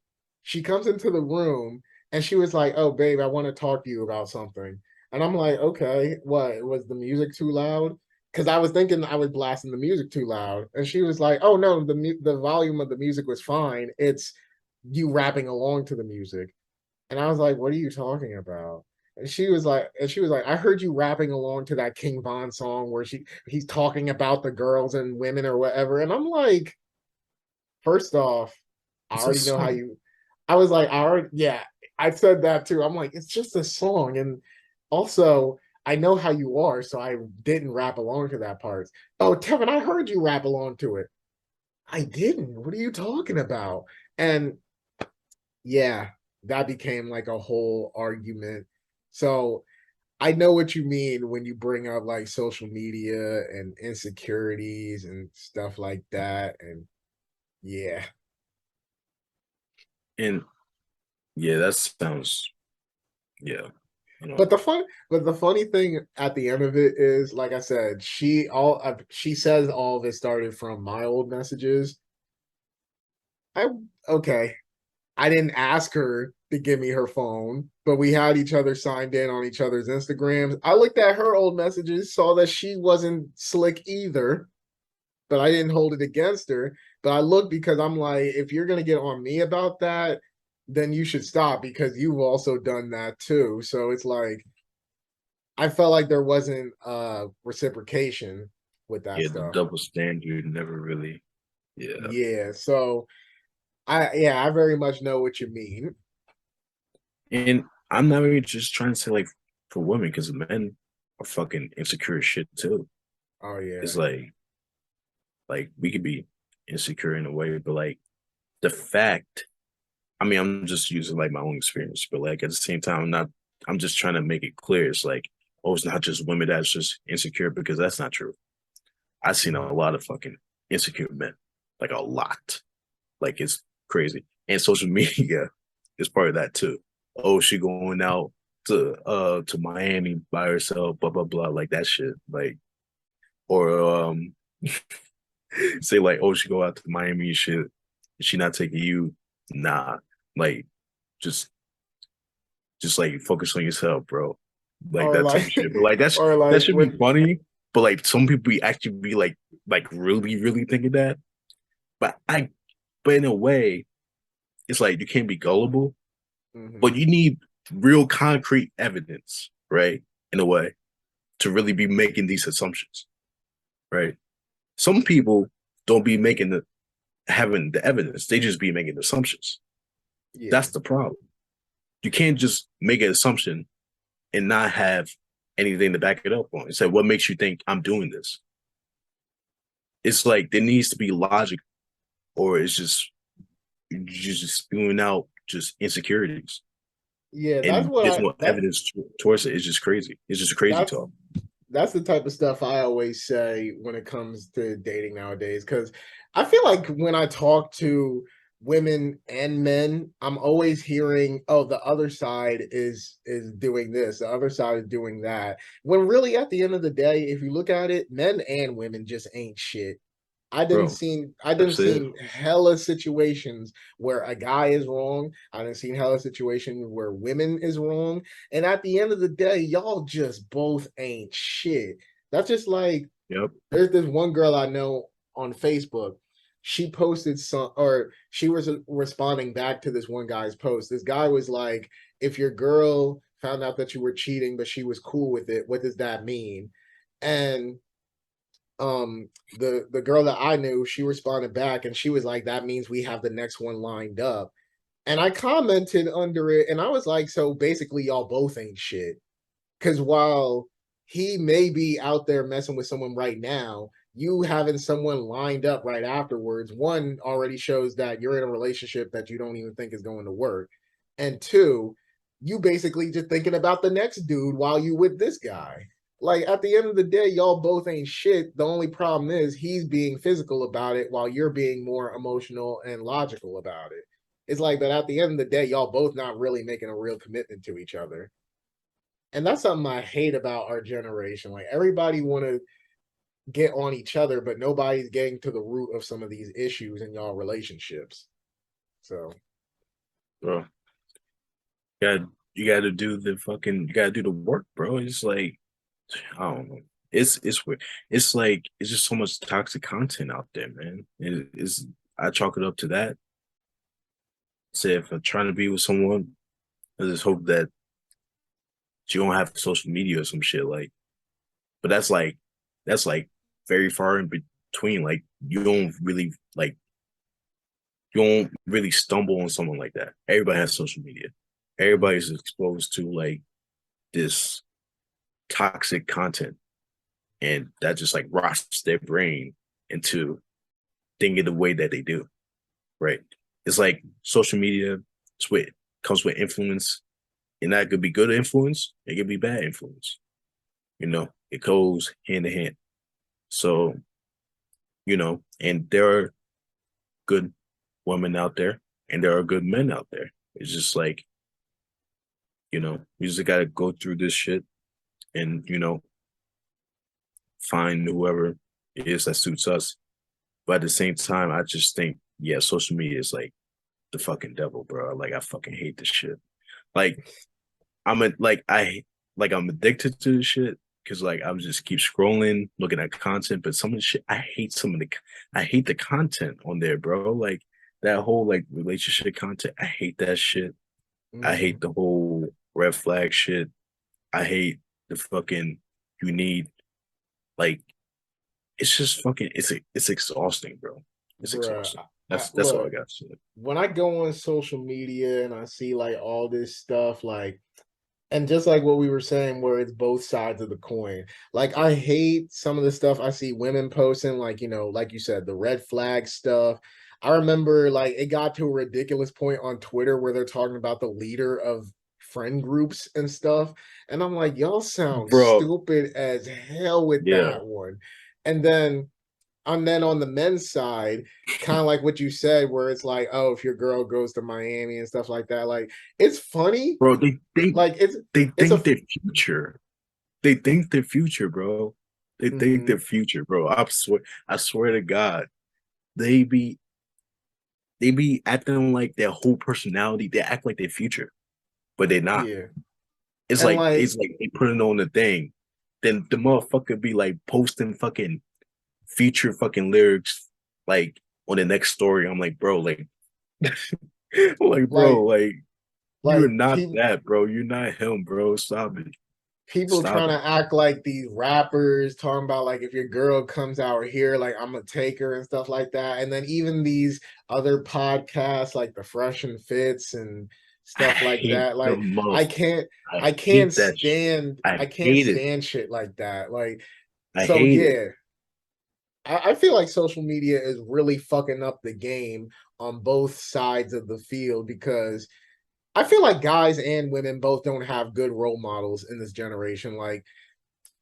she comes into the room and she was like, "Oh, babe, I want to talk to you about something." And I'm like, "Okay, what? Was the music too loud?" Because I was thinking I was blasting the music too loud. And she was like, "Oh no, the volume of the music was fine. It's you rapping along to the music." And I was like, "What are you talking about?" And she was like, "I heard you rapping along to that King Von song where he's talking about the girls and women or whatever." And I'm like, First off, I It's a already know how song. you. I was like, I already, yeah, I said that too. I'm like, it's just a song, and also I know how you are, so I didn't rap along to that part. Oh, Tevin, I heard you rap along to it. I didn't. What are you talking about? And yeah, that became like a whole argument. So I know what you mean when you bring up like social media and insecurities and stuff like that. And yeah. And yeah, that sounds yeah. I But don't the funny thing at the end of it is, like I said, she says all of it started from my old messages. I okay. I didn't ask her to give me her phone, but we had each other signed in on each other's Instagrams. I looked at her old messages, saw that she wasn't slick either, but I didn't hold it against her. But I looked because I'm like, if you're gonna get on me about that, then you should stop because you've also done that too. So it's like I felt like there wasn't reciprocation with that yeah, the stuff. double standard never really yeah. Yeah, so I very much know what you mean. And I'm not even just trying to say like for women, because men are fucking insecure as shit too. Oh yeah. It's like we could be insecure in a way, but like the fact, I mean, I'm just using like my own experience, but like at the same time, I'm just trying to make it clear. It's like, oh, it's not just women that's just insecure, because that's not true. I've seen a Mhm. lot of fucking insecure men, like a lot. Like it's crazy. And social media is part of that too. Oh, she going out to Miami by herself, blah blah blah, like that shit. Like or say like, oh, she go out to Miami and shit. She not taking you. Nah. Like just just like focus on yourself, bro. Like Or that type like of shit. But like or that like should be when funny. But like some people actually be like really, really thinking that. But I but in a way, it's like you can't be gullible, but mhm. you need real concrete evidence, right? In a way, to really be making these assumptions, right? Some people don't be making the having the evidence; they just be making assumptions. Yeah. That's the problem. You can't just make an assumption and not have anything to back it up on. It's like, what makes you think I'm doing this? It's like there needs to be logic, or it's just you're just spewing out just insecurities, Yeah, that's and what there's I no evidence towards it. It's just crazy. It's just crazy that's talk. that's the type of stuff I always say when it comes to dating nowadays. Because I feel like when I talk to women and men, I'm always hearing, "Oh, the other side is doing this, the other side is doing that." When really, at the end of the day, if you look at it, men and women just ain't shit. Bro. I didn't That's it. seen hella situations where a guy is wrong. I didn't seen hella situations where women is wrong. And at the end of the day, y'all just both ain't shit. That's just like Yep. there's this one girl I know on Facebook. She posted some, or she was responding back to this one guy's post. This guy was like, if your girl found out that you were cheating, but she was cool with it, what does that mean? And the girl that I knew, she responded back and she was like, that means we have the next one lined up. And I commented under it and I was like, so basically y'all both ain't shit. Cause while he may be out there messing with someone right now, you having someone lined up right afterwards, one already shows that you're in a relationship that you don't even think is going to work. And two, you basically just thinking about the next dude while you with this guy. Like at the end of the day, y'all both ain't shit. The only problem is he's being physical about it while you're being more emotional and logical about it. It's like, but at the end of the day, y'all both not really making a real commitment to each other. And that's something I hate about our generation. Like everybody want to get on each other, but nobody's getting to the root of some of these issues in y'all relationships. So Bro. You gotta do the fucking you gotta do the work, bro. It's like I don't know. It's weird. It's like it's just so much toxic content out there, man. It's I chalk it up to that. Say if I'm trying to be with someone, I just hope that you don't have social media or some shit like. But that's like very far in between. Like you don't really like you don't really stumble on someone like that. Everybody has social media. Everybody's exposed to like this toxic content, and that just like rots their brain into thinking the way that they do. Right? It's like social media. It's with comes with influence, and that could be good influence. It could be bad influence. It goes hand in hand. So, and there are good women out there, and there are good men out there. It's just like, we just gotta go through this shit and, find whoever it is that suits us. But at the same time, I just think, yeah, social media is like the fucking devil, bro. Like I fucking hate this shit. Like I'm addicted to this shit because like I'm just keep scrolling, looking at content. But some of the shit, I hate the content on there, bro. Like that whole like relationship content, I hate that shit. I hate the whole red flag shit. I hate the fucking you need like it's just fucking it's exhausting, bro. It's Bruh, exhausting. I, That's all I look, got to say. when I go on social media and I see like all this stuff, like, and just like what we were saying, where it's both sides of the coin. Like, I hate some of the stuff I see women posting, like, like you said, the red flag stuff. I remember like it got to a ridiculous point on Twitter where they're talking about the leader of friend groups and stuff. And I'm like, y'all sound Bro, stupid as hell with yeah. that one. And then on the men's side, kind of like what you said, where it's like, oh, if your girl goes to Miami and stuff like that, like it's funny. Bro, they think Like they it's a think their future. They think their future, bro. They think their mhm, future, bro. I swear to God, they be they be acting like their whole personality. They act like their future, but they're not. yeah. It's And like like it's like they put it on the thing. Then the motherfucker be like posting fucking future fucking lyrics like on the next story. I'm like, bro, like, like, bro, like like you are like not people that, bro. You're not him, bro. Stop it. people Stop trying it. to act like these rappers talking about like if your girl comes out here, like I'm gonna take her and stuff like that. And then even these other podcasts like the Fresh and Fits and I stuff like hate that. the Like I most. can't I I can't hate that shit. stand I I can't hate it. stand shit like that. Like I so hate it. yeah, I feel like social media is really fucking up the game on both sides of the field because I feel like guys and women both don't have good role models in this generation. Like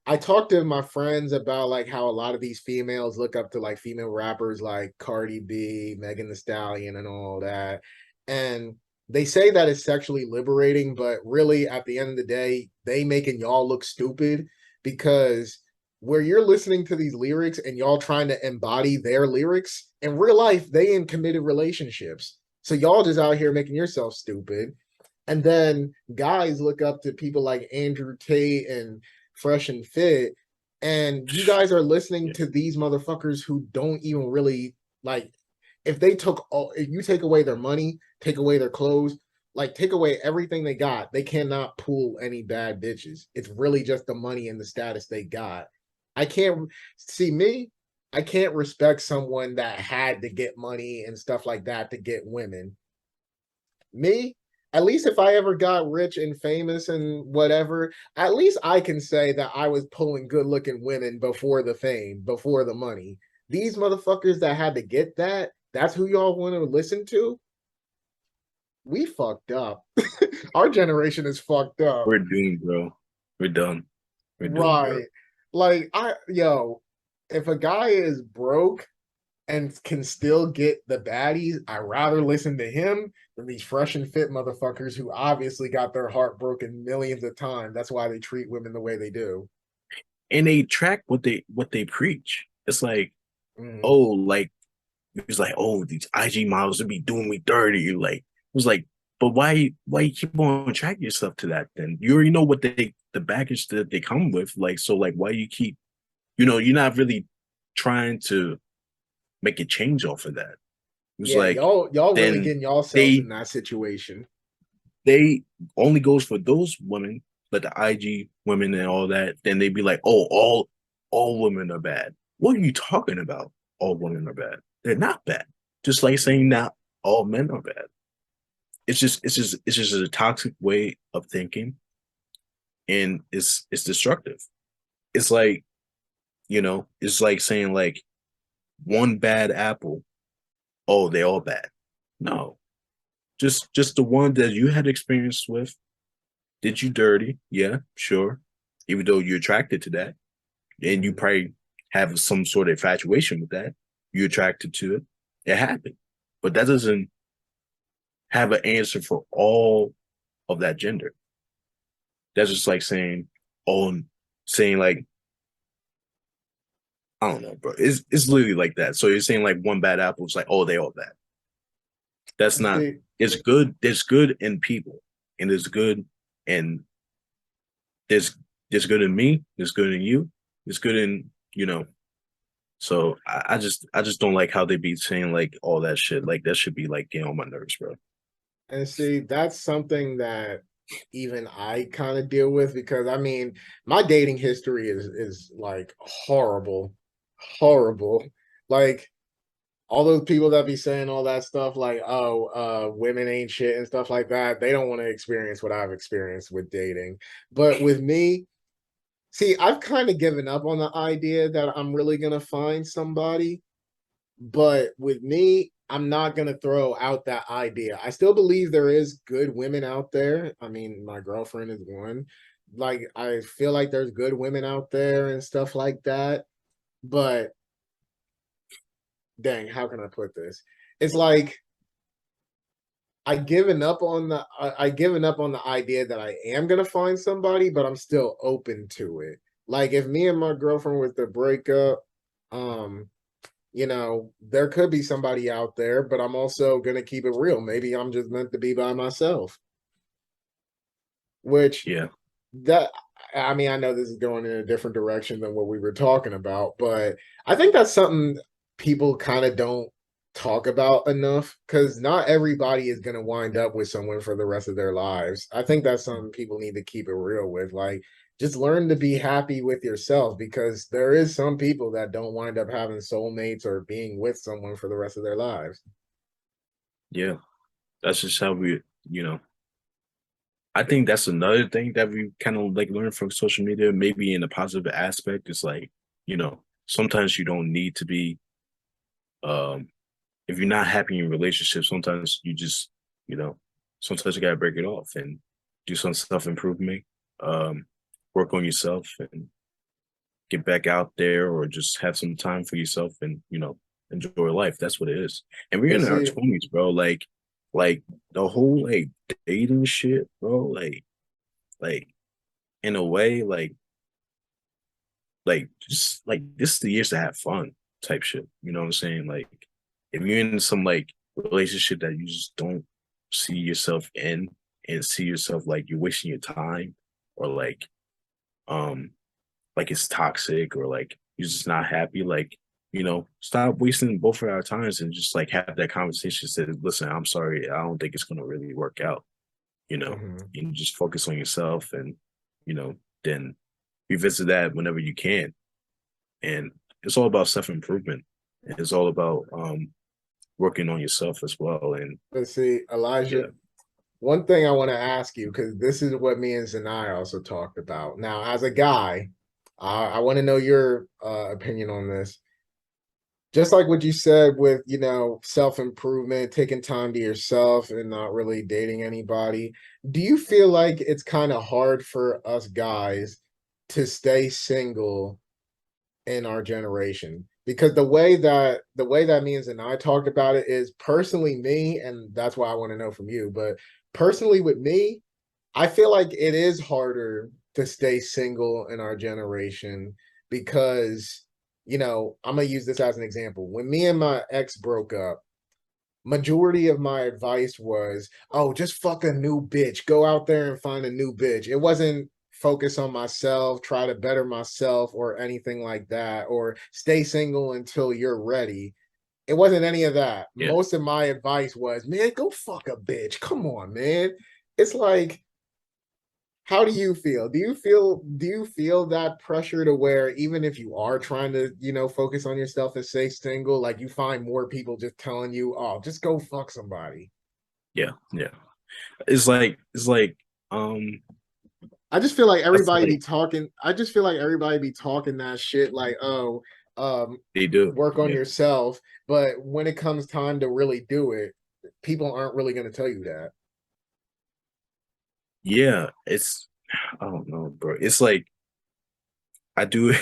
I talked to my friends about like how a lot of these females look up to like female rappers like Cardi B, Megan the Stallion, and all that. And they say that it's sexually liberating, but really at the end of the day, they making y'all look stupid because where you're listening to these lyrics and y'all trying to embody their lyrics in real life, they in committed relationships. So y'all just out here making yourself stupid. And then guys look up to people like Andrew Tate and Fresh and Fit, and you guys are listening Yeah. to these motherfuckers who don't even really like. If they took all, if you take away their money, take away their clothes, like take away everything they got, they cannot pull any bad bitches. It's really just the money and the status they got. I can't see me. I can't respect someone that had to get money and stuff like that to get women. Me, at least if I ever got rich and famous and whatever, at least I can say that I was pulling good looking women before the fame, before the money. These motherfuckers that had to get that, that's who y'all want to listen to? We fucked up. Our generation is fucked up. We're doomed, bro. We're done. We're doomed, bro. Right. Like, if a guy is broke and can still get the baddies, I'd rather listen to him than these fresh and fit motherfuckers who obviously got their heart broken millions of times. That's why they treat women the way they do. And they track what they preach. It's like, Mm. oh, like it's like, oh, these IG models would be doing me dirty. Like it was like, but why you keep on tracking yourself to that then? You already know what the baggage that they come with. Like, so like why you keep you're not really trying to make a change off of that. It was Yeah, like y'all really then getting yourselves they in that situation. they only goes for those women, like the IG women and all that. Then they'd be like, oh, all women are bad. What are you talking about? All women are bad. They're not bad. Just like saying that all men are bad. It's just a toxic way of thinking, and it's destructive. It's like, it's like saying like one bad apple, oh, they all bad. No, just the one that you had experience with did you dirty. Yeah, sure. Even though you're attracted to that, and you Mhm. probably have some sort of infatuation with that, you're attracted to it. It happened, but that doesn't have an answer for all of that gender. That's just like oh, saying like, I don't know, bro. It's literally like that. So you're saying like one bad apple is like, oh, they all bad. That's And not. see, It's good. There's good in people, and there's good, and there's there's good in me. There's good in you. There's good in. So I just don't like how they be saying like all that shit. Like that should be like getting on my nerves, bro. that's something that even I kind of deal with because I mean, my dating history is like horrible, horrible. Like all those people that be saying all that stuff like, oh, women ain't shit and stuff like that, they don't want to experience what I've experienced with dating. But with me, see, I've kind of given up on the idea that I'm really gonna find somebody. But with me, I'm not gonna throw out that idea. I still believe there is good women out there. I mean, my girlfriend is one. Like, I feel like there's good women out there and stuff like that. But dang, how can I put this? It's like I given up on the idea that I am gonna find somebody, but I'm still open to it. Like if me and my girlfriend was to break up, um, there could be somebody out there, but I'm also gonna keep it real. Maybe I'm just meant to be by myself. Which Yeah, that I mean, I know this is going in a different direction than what we were talking about, but I think that's something people kind of don't talk about enough because not everybody is going to wind up with someone for the rest of their lives. I think that's something people need to keep it real with. Like, just learn to be happy with yourself because there is some people that don't wind up having soulmates or being with someone for the rest of their lives. yeah. That's just how we. I think that's another thing that we kind of like learn from social media, maybe in a positive aspect. Is like, sometimes you don't need to be um if you're not happy in your relationship, sometimes you know, sometimes you gotta break it off and do some self-improvement, um, work on yourself and get back out there or just have some time for yourself and, enjoy life. That's what it is. And we're But in our see, 20s, bro. Like the whole like dating shit, bro, like in a way, like just like this is the years to have fun type shit. You know what I'm saying? Like if you're in some like relationship that you just don't see yourself in and see yourself like you're wasting your time or um like it's toxic or like you're just not happy, like, stop wasting both of our times and just like have that conversation. Say, listen, I'm sorry, I don't think it's gonna really work out, you know, mhm. and just focus on yourself and, you know, then revisit that whenever you can. And it's all about self-improvement. It's all about working on yourself as well. And But see, yeah, Elijah, one thing I want to ask you, because this is what me and Zanai also talked about. Now, as a guy, I want to know your opinion on this. Just like what you said with, self-improvement, taking time to yourself and not really dating anybody, do you feel like it's kind of hard for us guys to stay single in our generation? Because the way that me and I talked about it is personally me, and that's why I want to know from you. But personally with me, I feel like it is harder to stay single in our generation because, I'm gonna use this as an example. When me and my ex broke up, majority of my advice was, oh, just fuck a new bitch. Go out there and find a new bitch. It wasn't focus on myself, try to better myself or anything like that, or stay single until you're ready. It wasn't any of that. yeah, Most of my advice was, man, go fuck a bitch. Come on, man. It's like how do you feel? Do you feel that pressure to where even if you are trying to, focus on yourself and stay single, like you find more people just telling you, "Oh, just go fuck somebody." Yeah, yeah. It's like um I just feel like I feel everybody be like talking. I just feel like everybody be talking that shit like, "Oh, um, they do. work on Yeah. yourself." But when it comes time to really do it, people aren't really going to tell you that. Yeah, it's I don't know, bro. It's like I do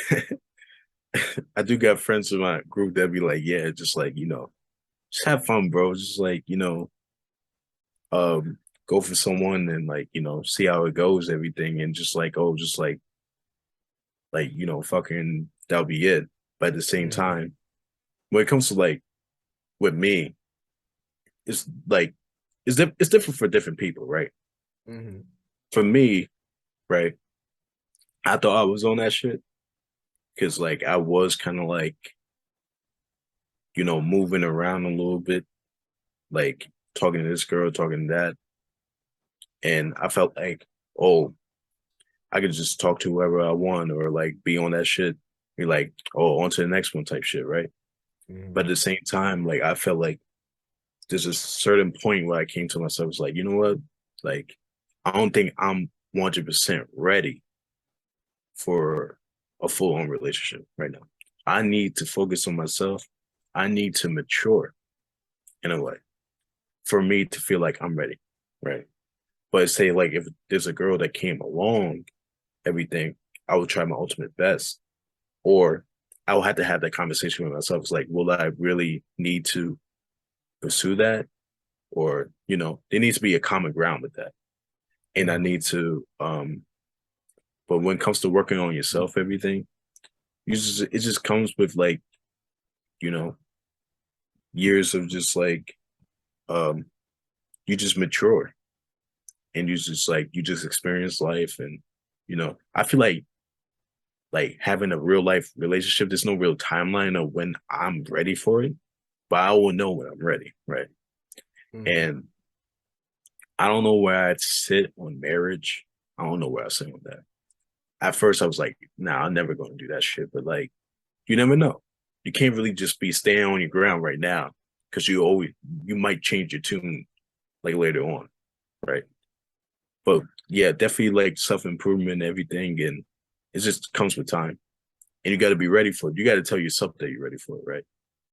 I do got friends in my group that be like, yeah, just like, just have fun, bro. Just like, go for someone and like, see how it goes, everything, and just like, oh, just fucking that'll be it. But at the same Mm-hmm. time, when it comes to like with me, it's like it's different for different people, right? Mm-hmm. For me, right, I thought I was on that shit because like I was kind of like, moving around a little bit, like talking to this girl, talking to that. And I felt like, oh, I could just talk to whoever I want or like be on that shit, be like, oh, on to the next one type shit, right? But Mm-hmm. at the same time, like I felt like there's a certain point where I came to myself, was like, you know what? Like, I don't think I'm 100% ready for a full on relationship right now. I need to focus on myself. I need to mature in a way for me to feel like I'm ready, right? But say like if there's a girl that came along, everything, I would try my ultimate best. Or I will have to have that conversation with myself. It's like, will I really need to pursue that? Or, there needs to be a common ground with that. And I Mm-hmm. need to but when it comes to working on yourself, everything, it just comes with like, you know, years of just like um you just mature and you just experience life and I feel like having a real life relationship, there's no real timeline of when I'm ready for it, but I will know when I'm ready, right? Mm-hmm. And I don't know where I'd sit on marriage. I don't know where I sit on that. At first, I was like, nah, I'm never going to do that shit. But like, you never know. You can't really just be staying on your ground right now because you might change your tune like later on, right? But yeah, definitely like self improvement and everything, and it just comes with time. And you got to be ready for it. You got to tell yourself that you're ready for it, right?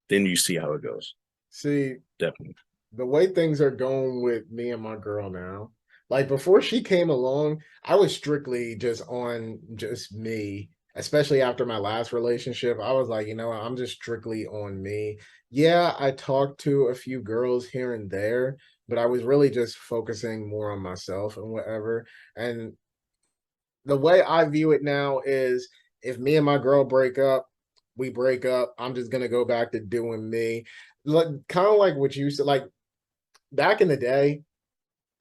Then you see how it goes. See, Definitely. the way things are going with me and my girl now, like before she came along, I was strictly just on just me, especially after my last relationship. I was like, I'm just strictly on me. Yeah, I talked to a few girls here and there, but I was really just focusing more on myself and whatever. And the way I view it now is if me and my girl break up, we break up. I'm just gonna go back to doing me. Like kind of like what you said, like back in the day,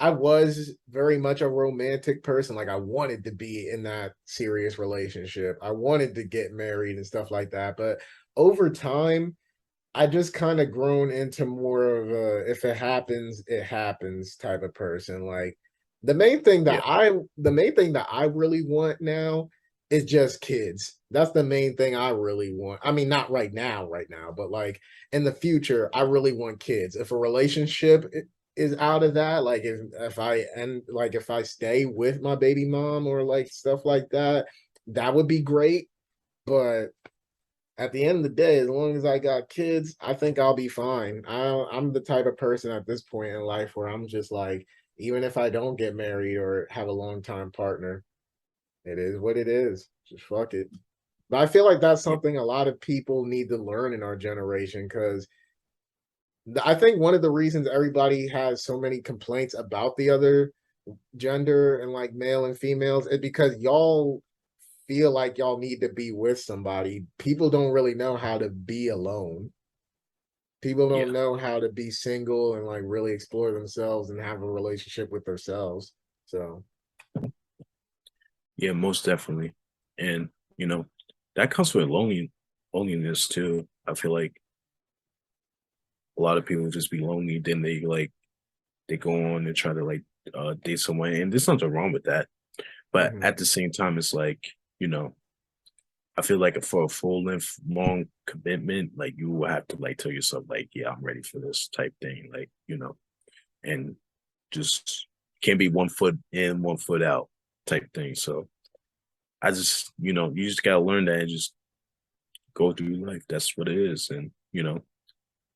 I was very much a romantic person. Like I wanted to be in that serious relationship. I wanted to get married and stuff like that. But over time, I just kind of grown into more of a if it happens, it happens type of person. Like the main thing that Yeah. I the main thing that I really want now is just kids. That's the main thing I really want. I mean, not right now, but like in the future, I really want kids. If a relationship is out of that, like if I stay with my baby mom or like stuff like that, that would be great. But at the end of the day, as long as I got kids, I think I'll be fine. I'm the type of person at this point in life where I'm just like, even if I don't get married or have a long time partner, it is what it is. Just fuck it. But I feel like that's Yeah. something a lot of people need to learn in our generation because I think one of the reasons everybody has so many complaints about the other gender and like male and females is because y'all feel like y'all need to be with somebody. People don't really know how to be alone. People Yeah. don't know how to be single and like really explore themselves and have a relationship with themselves. So, Yeah, most definitely. And, you know, that comes with loneliness too. I feel like a lot of people just be lonely, then they go on and try to like date someone. And there's nothing wrong with that. But Hmm. at the same time, it's like, you know, I feel like for a full length, long commitment, like you will have to like tell yourself, like, yeah, I'm ready for this type thing, like, and just can't be 1 foot in, 1 foot out type thing. So I just, you just gotta learn that and just go through life. That's what it is. And,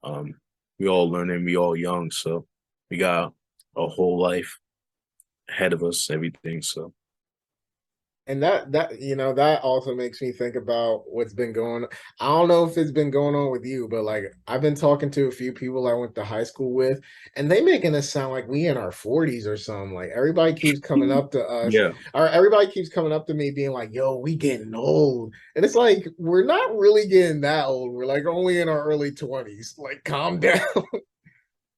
um, we all learning, we all young, so we got a whole life ahead of us, everything. So And that also makes me think about what's been going on. I don't know if it's been going on with you, but like I've been talking to a few people I went to high school with, and they making us sound like we in our 40s or something. Like everybody keeps coming up to us, yeah, or everybody keeps coming up to me being like, yo, we getting old. And it's like we're not really getting that old. We're like only in our early 20s. Like, calm down.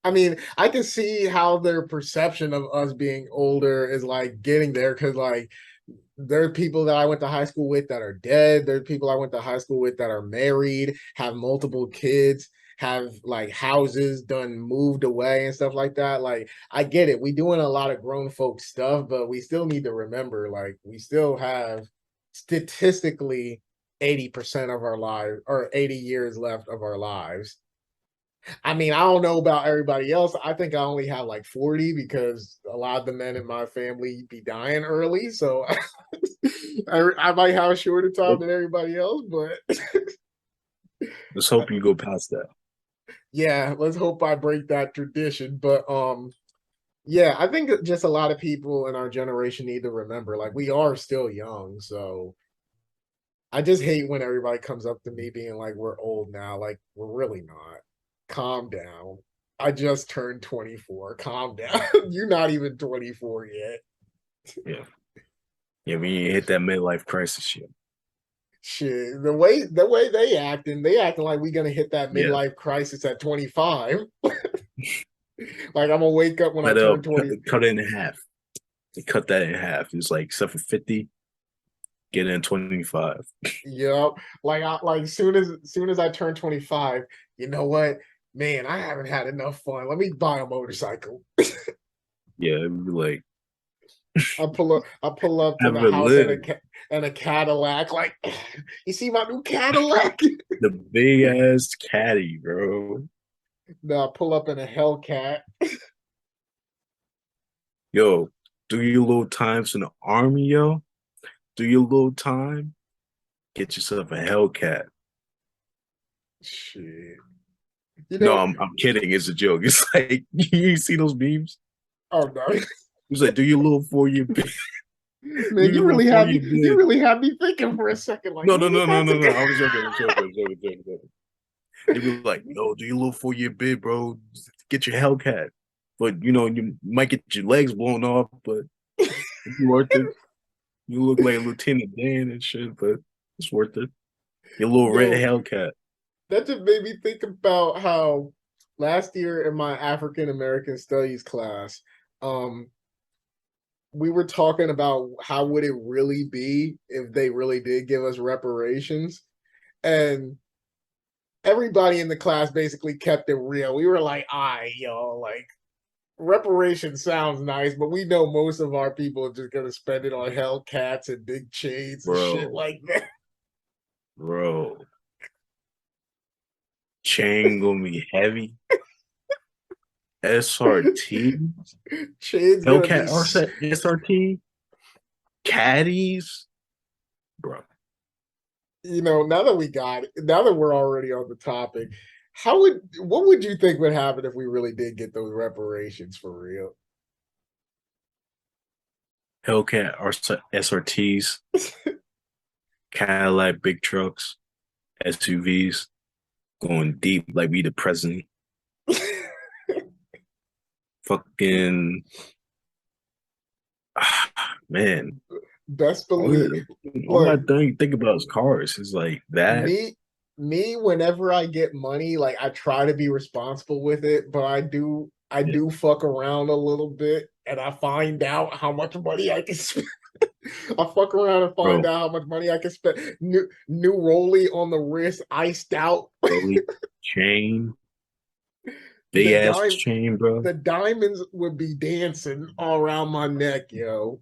I mean, I can see how their perception of us being older is like getting there because like there are people that I went to high school with that are dead. There are people I went to high school with that are married, have multiple kids, have like houses done moved away and stuff like that. Like I get it. We doing a lot of grown folk stuff, but we still need to remember like we still have statistically 80% of our lives or 80 years left of our lives. I mean, I don't know about everybody else. I think I only have like 40 because a lot of the men in my family be dying early. So I might have a shorter time than everybody else, but let's hope you go past that. yeah, let's hope I break that tradition. But yeah, I think that just a lot of people in our generation need to remember like we are still young. So I just hate when everybody comes up to me being like we're old now. Like we're really not. Calm down. I just turned 24. Calm down. You're not even 24 yet. Yeah. Yeah, we hit that midlife crisis yet. Shit, the way they acting like we gonna hit that Yeah. midlife crisis at 25. Like I'm gonna wake up when I But turn cut, 20. cut it in half. They cut that in half. It's like except for 50, get in 25. Yep. Like soon as I turn 25, you know what? Man, I haven't had enough fun. Let me buy a motorcycle. Yeah, it'd be like I pull up to the ever house in live. a Cadillac. Like, you see my new Cadillac? The big ass caddy, bro. No, I pull up in a Hellcat. Yo, do your little times in the army, yo. Do your little time. Get yourself a Hellcat. Shit. You No, know, I'm kidding. It's a joke. It's like you see those memes. oh no. It's like, do your little 4 year bid. Do Man, your you little really four had me year you bid. really had me thinking for a second, like, No, no, what was no, no, that no, no. to I was joking. I was joking. I was joking. I was joking. They be like, yo, do your little 4 year bid, bro. Get your Hellcat. But you might get your legs blown off, but it's worth it. You look like Lieutenant Dan and shit, but it's worth it. Your little red Yo, Hellcat. that just made me think about how last year in my African American studies class, um, we were talking about how would it really be if they really did give us reparations. And everybody in the class basically kept it real. We were like, "I, yo, like reparation sounds nice, but we know most of our people are just gonna spend it on Hellcats and big chains and shit Bro, like that." bro. Chain gonna be heavy. SRT. Chain's gonna be, Hellcat SRT. Caddies. Bro. now that we're already on the topic, what would you think would happen if we really did get those reparations for real? Hellcat SRTs. Cadillac big trucks. SUVs. Going deep like we the president. Fucking man. Best All, believe. all I Look, think about is cars. It's like that, me me whenever I get money, like I try to be responsible with it, but I yeah, do fuck around a little bit and I find out how much money I can spend. I fuck around and find bro. out how much money I can spend. New rollie on the wrist, iced out. Rolly chain, big The ass dime chain, bro. the diamonds would be dancing all around my neck, yo.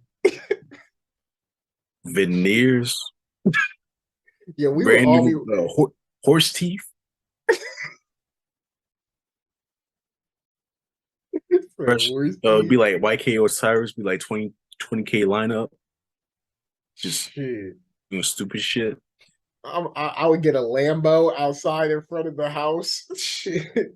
Veneers, Yeah, we would brand all be new horse teeth. Fresh. worst. Be like YK Osiris, be like 20K lineup, just Shit. doing stupid shit. I would get a Lambo outside in front of the house. Shit.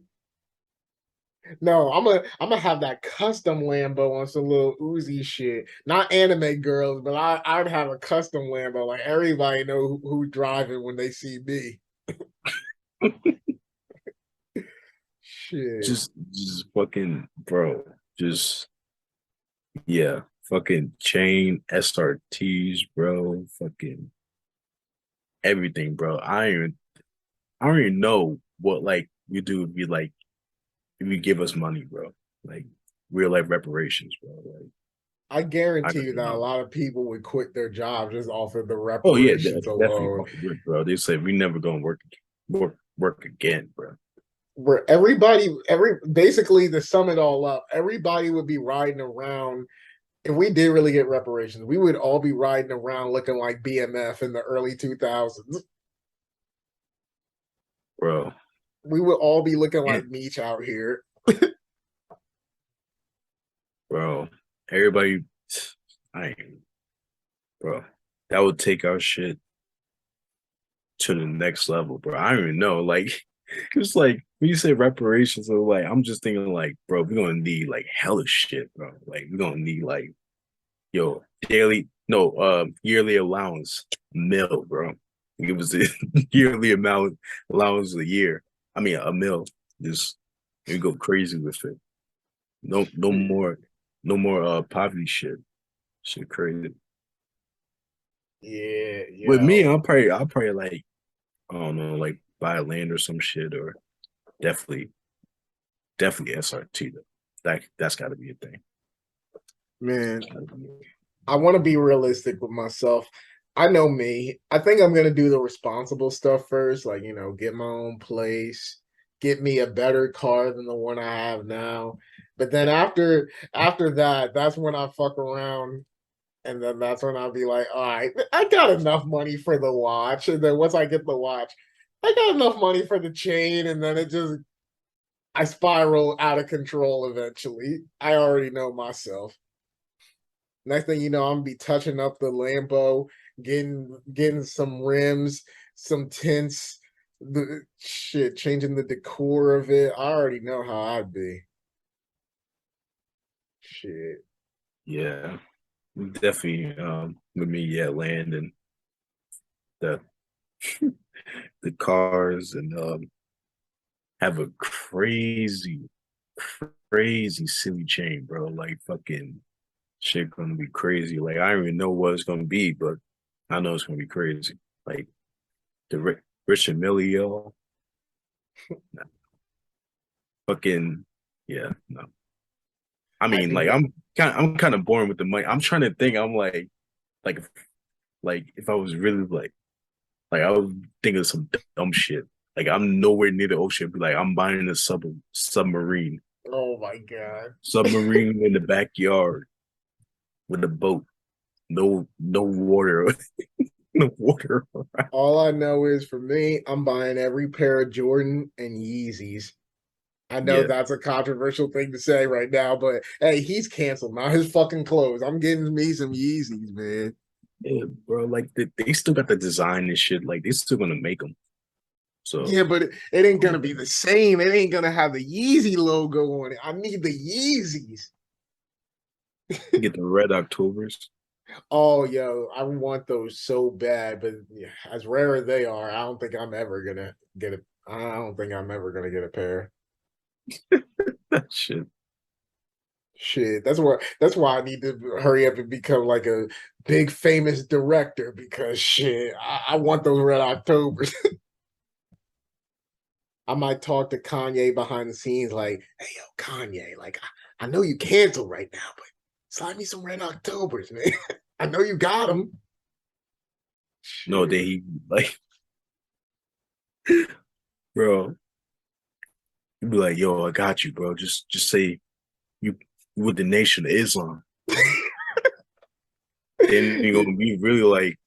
No, I'm gonna have that custom Lambo on some little Uzi shit. Not anime girls, but I'd have a custom Lambo. Like everybody know who's driving when they see me. Shit. Just fucking bro. Just yeah, fucking chain SRTs, bro. Fucking everything, bro. I don't even know what like you do if you like if you give us money, bro. Like real life reparations, bro. Like I I guarantee you don't that a know. lot of people would quit their job just off of the Oh yeah, reparations definitely alone. off the rip, bro. They said we never gonna work again, bro. Where everybody, every basically to sum it all up, everybody would be riding around. If we did really get reparations, we would all be riding around looking like BMF in the early 2000s. Bro. We would all be looking Yeah, like Meech out here. bro. Everybody I ain't bro. That would take our shit to the next level, bro. I don't even know. Like it's like when you say reparations, so like I'm just thinking like, bro, we're gonna need like hella shit, bro. Like we're gonna need like yo, yearly allowance mil, bro. It was the yearly amount allowance a year. I mean a mil. Just you go crazy with it. No more poverty shit. Shit crazy. Yeah, With me, yo. I'll probably like I don't know, like buy land or some shit or definitely SRT though. That's gotta be a thing. Man, I want to be realistic with myself. I know me. I think I'm gonna do the responsible stuff first, like get my own place, get me a better car than the one I have now. But then after that, that's when I fuck around, and then that's when I'll be like, all right, I got enough money for the watch. And then once I get the watch, I got enough money for the chain, and then I spiral out of control eventually. I already know myself. Next thing you know, I'm gonna be touching up the Lambo, getting some rims, some tints, the shit, changing the decor of it. I already know how I'd be. Shit. Yeah. Definitely with me, yeah, land and the the cars and have a crazy silly chain, bro. Like fucking shit gonna be crazy. Like I don't even know what it's gonna be, but I know it's gonna be crazy. Like the Rich Emilio, nah, fucking yeah, no. I I mean, think like that I'm kind of boring with the money. I'm trying to think. I'm like like if I was really like I was thinking of some dumb shit. Like I'm nowhere near the ocean. Be like I'm buying a submarine, oh my God. submarine in the backyard with a boat. No water, no water around. All I know is for me, I'm buying every pair of Jordan and Yeezys. I know Yeah, that's a controversial thing to say right now, but hey, he's canceled now. His fucking clothes. I'm getting me some Yeezys, man. yeah, bro. Like they still got the design and shit. Like they still gonna make them. So Yeah, but it ain't gonna be the same. It ain't gonna have the Yeezy logo on it. I need the Yeezys. get the red Octobers. Oh, yo, I want those so bad, but yeah, as rare as they are, I don't think I'm ever gonna get it. I don't think I'm ever gonna get a pair. That shit. Shit, that's why I need to hurry up and become like a big famous director because shit, I want those Red Octobers. I might talk to Kanye behind the scenes, like, "Hey, yo, Kanye, like, I know you canceled right now, but slide me some Red Octobers, man. I know you got them." No, that Shit. he like, bro. He'd be like, yo, I got you, bro. Just say you with the Nation of Islam. Then you're gonna be really like,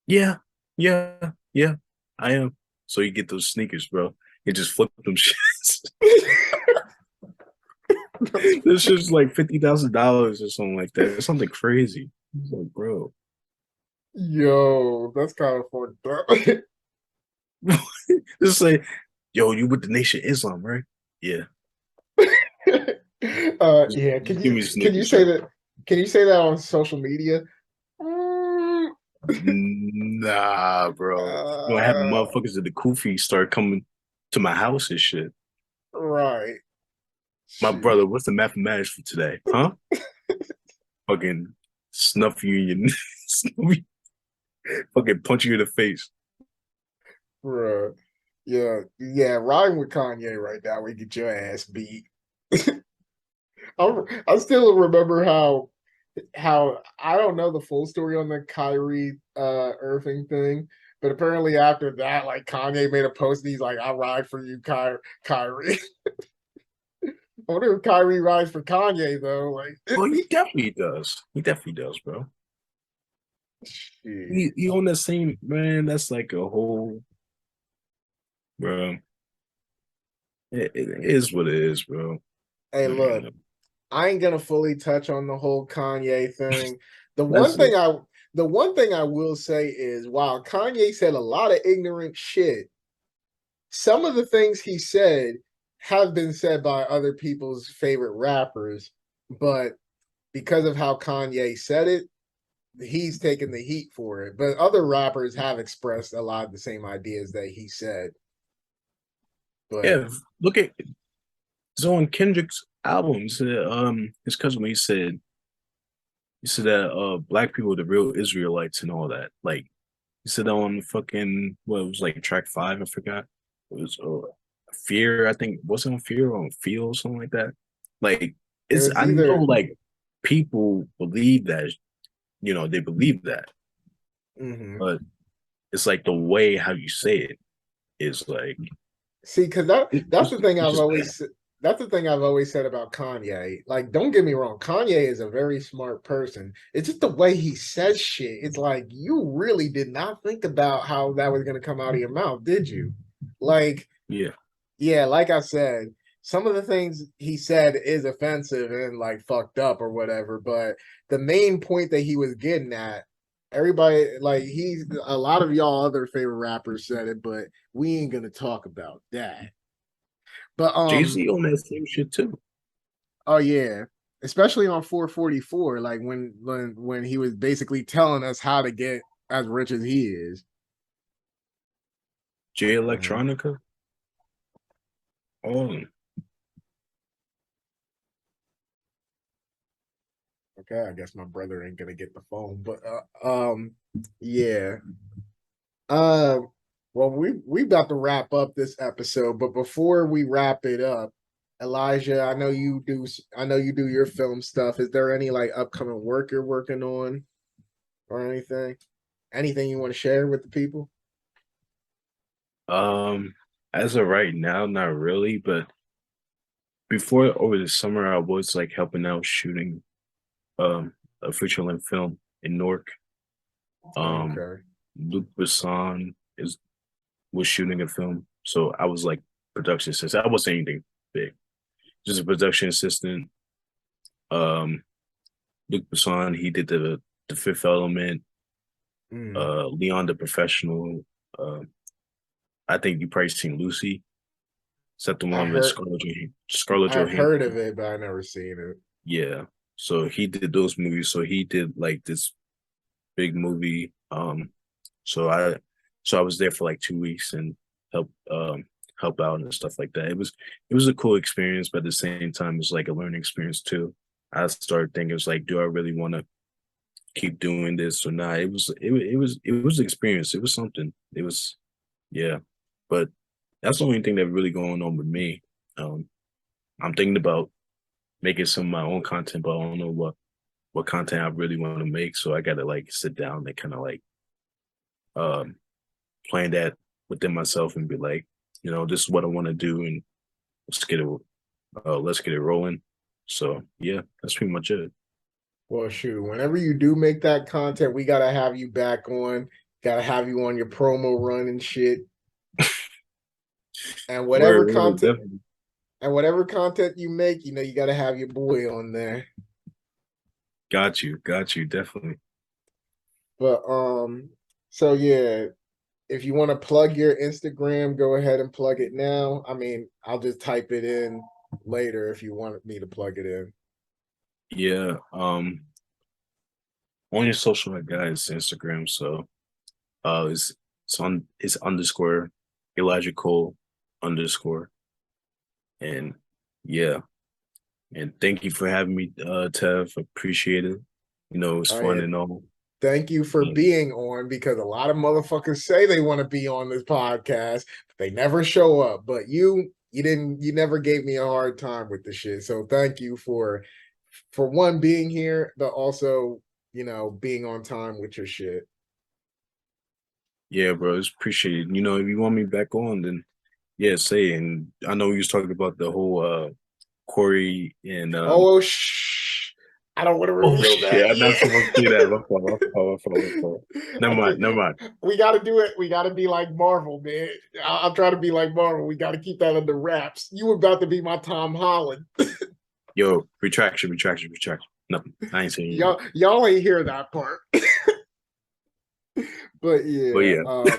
yeah, yeah, yeah, I am. So you get those sneakers, bro. You just flip them shits. This shit's like $50,000 or something like that. It's something crazy. It's like, bro, Yo, that's kind of fucked up. just say, yo, you with the Nation of Islam, right? Yeah. Yeah. Just give You me can you sneakers, say Joe. that? Can you say that on social media? Mm, Nah, bro. You gonna have uh, motherfuckers at the Kufi start coming to my house and shit. right. My Shit, brother, what's the mathematics for today? Huh? Fucking snuff you in your fucking punch you in the face. bro. Yeah, yeah. Riding with Kanye right now, we get your ass beat. I still remember how I don't know the full story on the Kyrie Irving thing, but apparently after that, like Kanye made a post and he's like, "I'll ride for you, Kyrie." I wonder if Kyrie rides for Kanye though. Like, Well, he definitely does. He definitely does, bro. shit. He on that same man. That's like a whole, bro. It is what it is, bro. Hey, look, Man, I ain't gonna fully touch on the whole Kanye thing. The one that's thing I the one thing I will say is while Kanye said a lot of ignorant shit, some of the things he said have been said by other people's favorite rappers, but because of how Kanye said it, he's taken the heat for it. But other rappers have expressed a lot of the same ideas that he said. But yeah. Look at so on Kendrick's albums. His cousin when he said that black people are the real Israelites and all that. Like he said that on fucking what it was like track 5. I forgot. It was Fear. I think was it on Fear or on Feel or something like that. Like it it's was I know either like people believe that they believe that, mm-hmm. but it's like the way how you say it is like See, because that's the thing it's just bad. that's the thing I've always said about Kanye. Like, don't get me wrong, Kanye is a very smart person. It's just the way he says shit. It's like you really did not think about how that was gonna come out of your mouth, did you? Like, Yeah. yeah, like I said, some of the things he said is offensive and like fucked up or whatever, but the main point that he was getting at, everybody like he's a lot of y'all other favorite rappers said it, but we ain't gonna talk about that. But Jay-Z on that same shit too. oh yeah, especially on 444, like when he was basically telling us how to get as rich as he is. Jay Uh-huh. Electronica. Oh, Okay, I guess my brother ain't gonna get the phone, but yeah. Uh, well, we about to wrap up this episode, but before we wrap it up, Elijah, I know you do your film stuff. Is there any like upcoming work you're working on or anything? Anything you want to share with the people? um, as of right now, not really, but before over the summer, I was like helping out shooting a feature length film in Newark. Um, Okay. Luc Besson is was shooting a film, so I was like production assistant. I wasn't anything big, just a production assistant. Um, Luc Besson, he did the Fifth Element. Mm. Leon the Professional. Uh, I think you probably seen Lucy. Is that the I one with heard Scarlett I've heard Johansson? of it, but I never seen it. Yeah. So he did those movies. So he did like this big movie. So I was there for like 2 weeks and help out and stuff like that. It was a cool experience, but at the same time, it's like a learning experience too. I started thinking, it's like, do I really want to keep doing this or not? It was an experience. It was something. It was yeah. But that's the only thing that really going on with me. Um, I'm thinking about making some of my own content, but I don't know what content I really want to make. So I gotta like sit down and kind of like um plan that within myself and be like, this is what I want to do and let's get it let's get it rolling. So yeah, that's pretty much it. Well, shoot, whenever you do make that content, we gotta have you back on. Gotta have you on your promo run and shit. And whatever Word, content definitely. you make, you gotta have your boy on there. Got you, definitely. But so yeah, if you want to plug your Instagram, go ahead and plug it now. I mean, I'll just type it in later if you want me to plug it in. Yeah. On your social guys, Instagram. So it's underscore Elijah Cole underscore. And yeah. And thank you for having me, Tev. Appreciate it. It's Oh fun yeah, and all. thank you for And being on because a lot of motherfuckers say they want to be on this podcast, but they never show up. But you never gave me a hard time with the shit. So thank you for one being here, but also being on time with your shit. yeah, bro, it's appreciated. If you want me back on, then yeah, say it. And I know you was talking about the whole Corey and Oh shh! I don't want to oh reveal shit, that I'm not yet. supposed to say that. My fault, my fault, my fault, my fault. Never I mind, think never mind. we got to do it. We got to be like Marvel, man. I'll try to be like Marvel. We got to keep that under wraps. You were about to be my Tom Holland. Yo, retraction, retraction, retraction. Nothing. I ain't saying anything. Y'all ain't hear that part. But But yeah, yeah,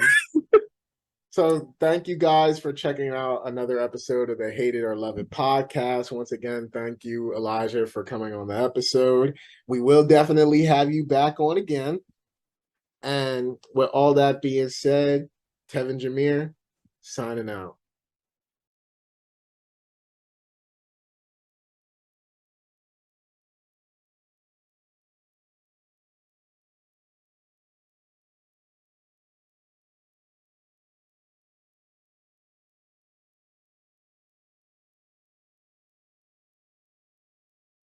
so thank you guys for checking out another episode of the Hate It or Love It podcast. Once again, thank you, Elijah, for coming on the episode. We will definitely have you back on again. And with all that being said, Tevin Jamier signing out.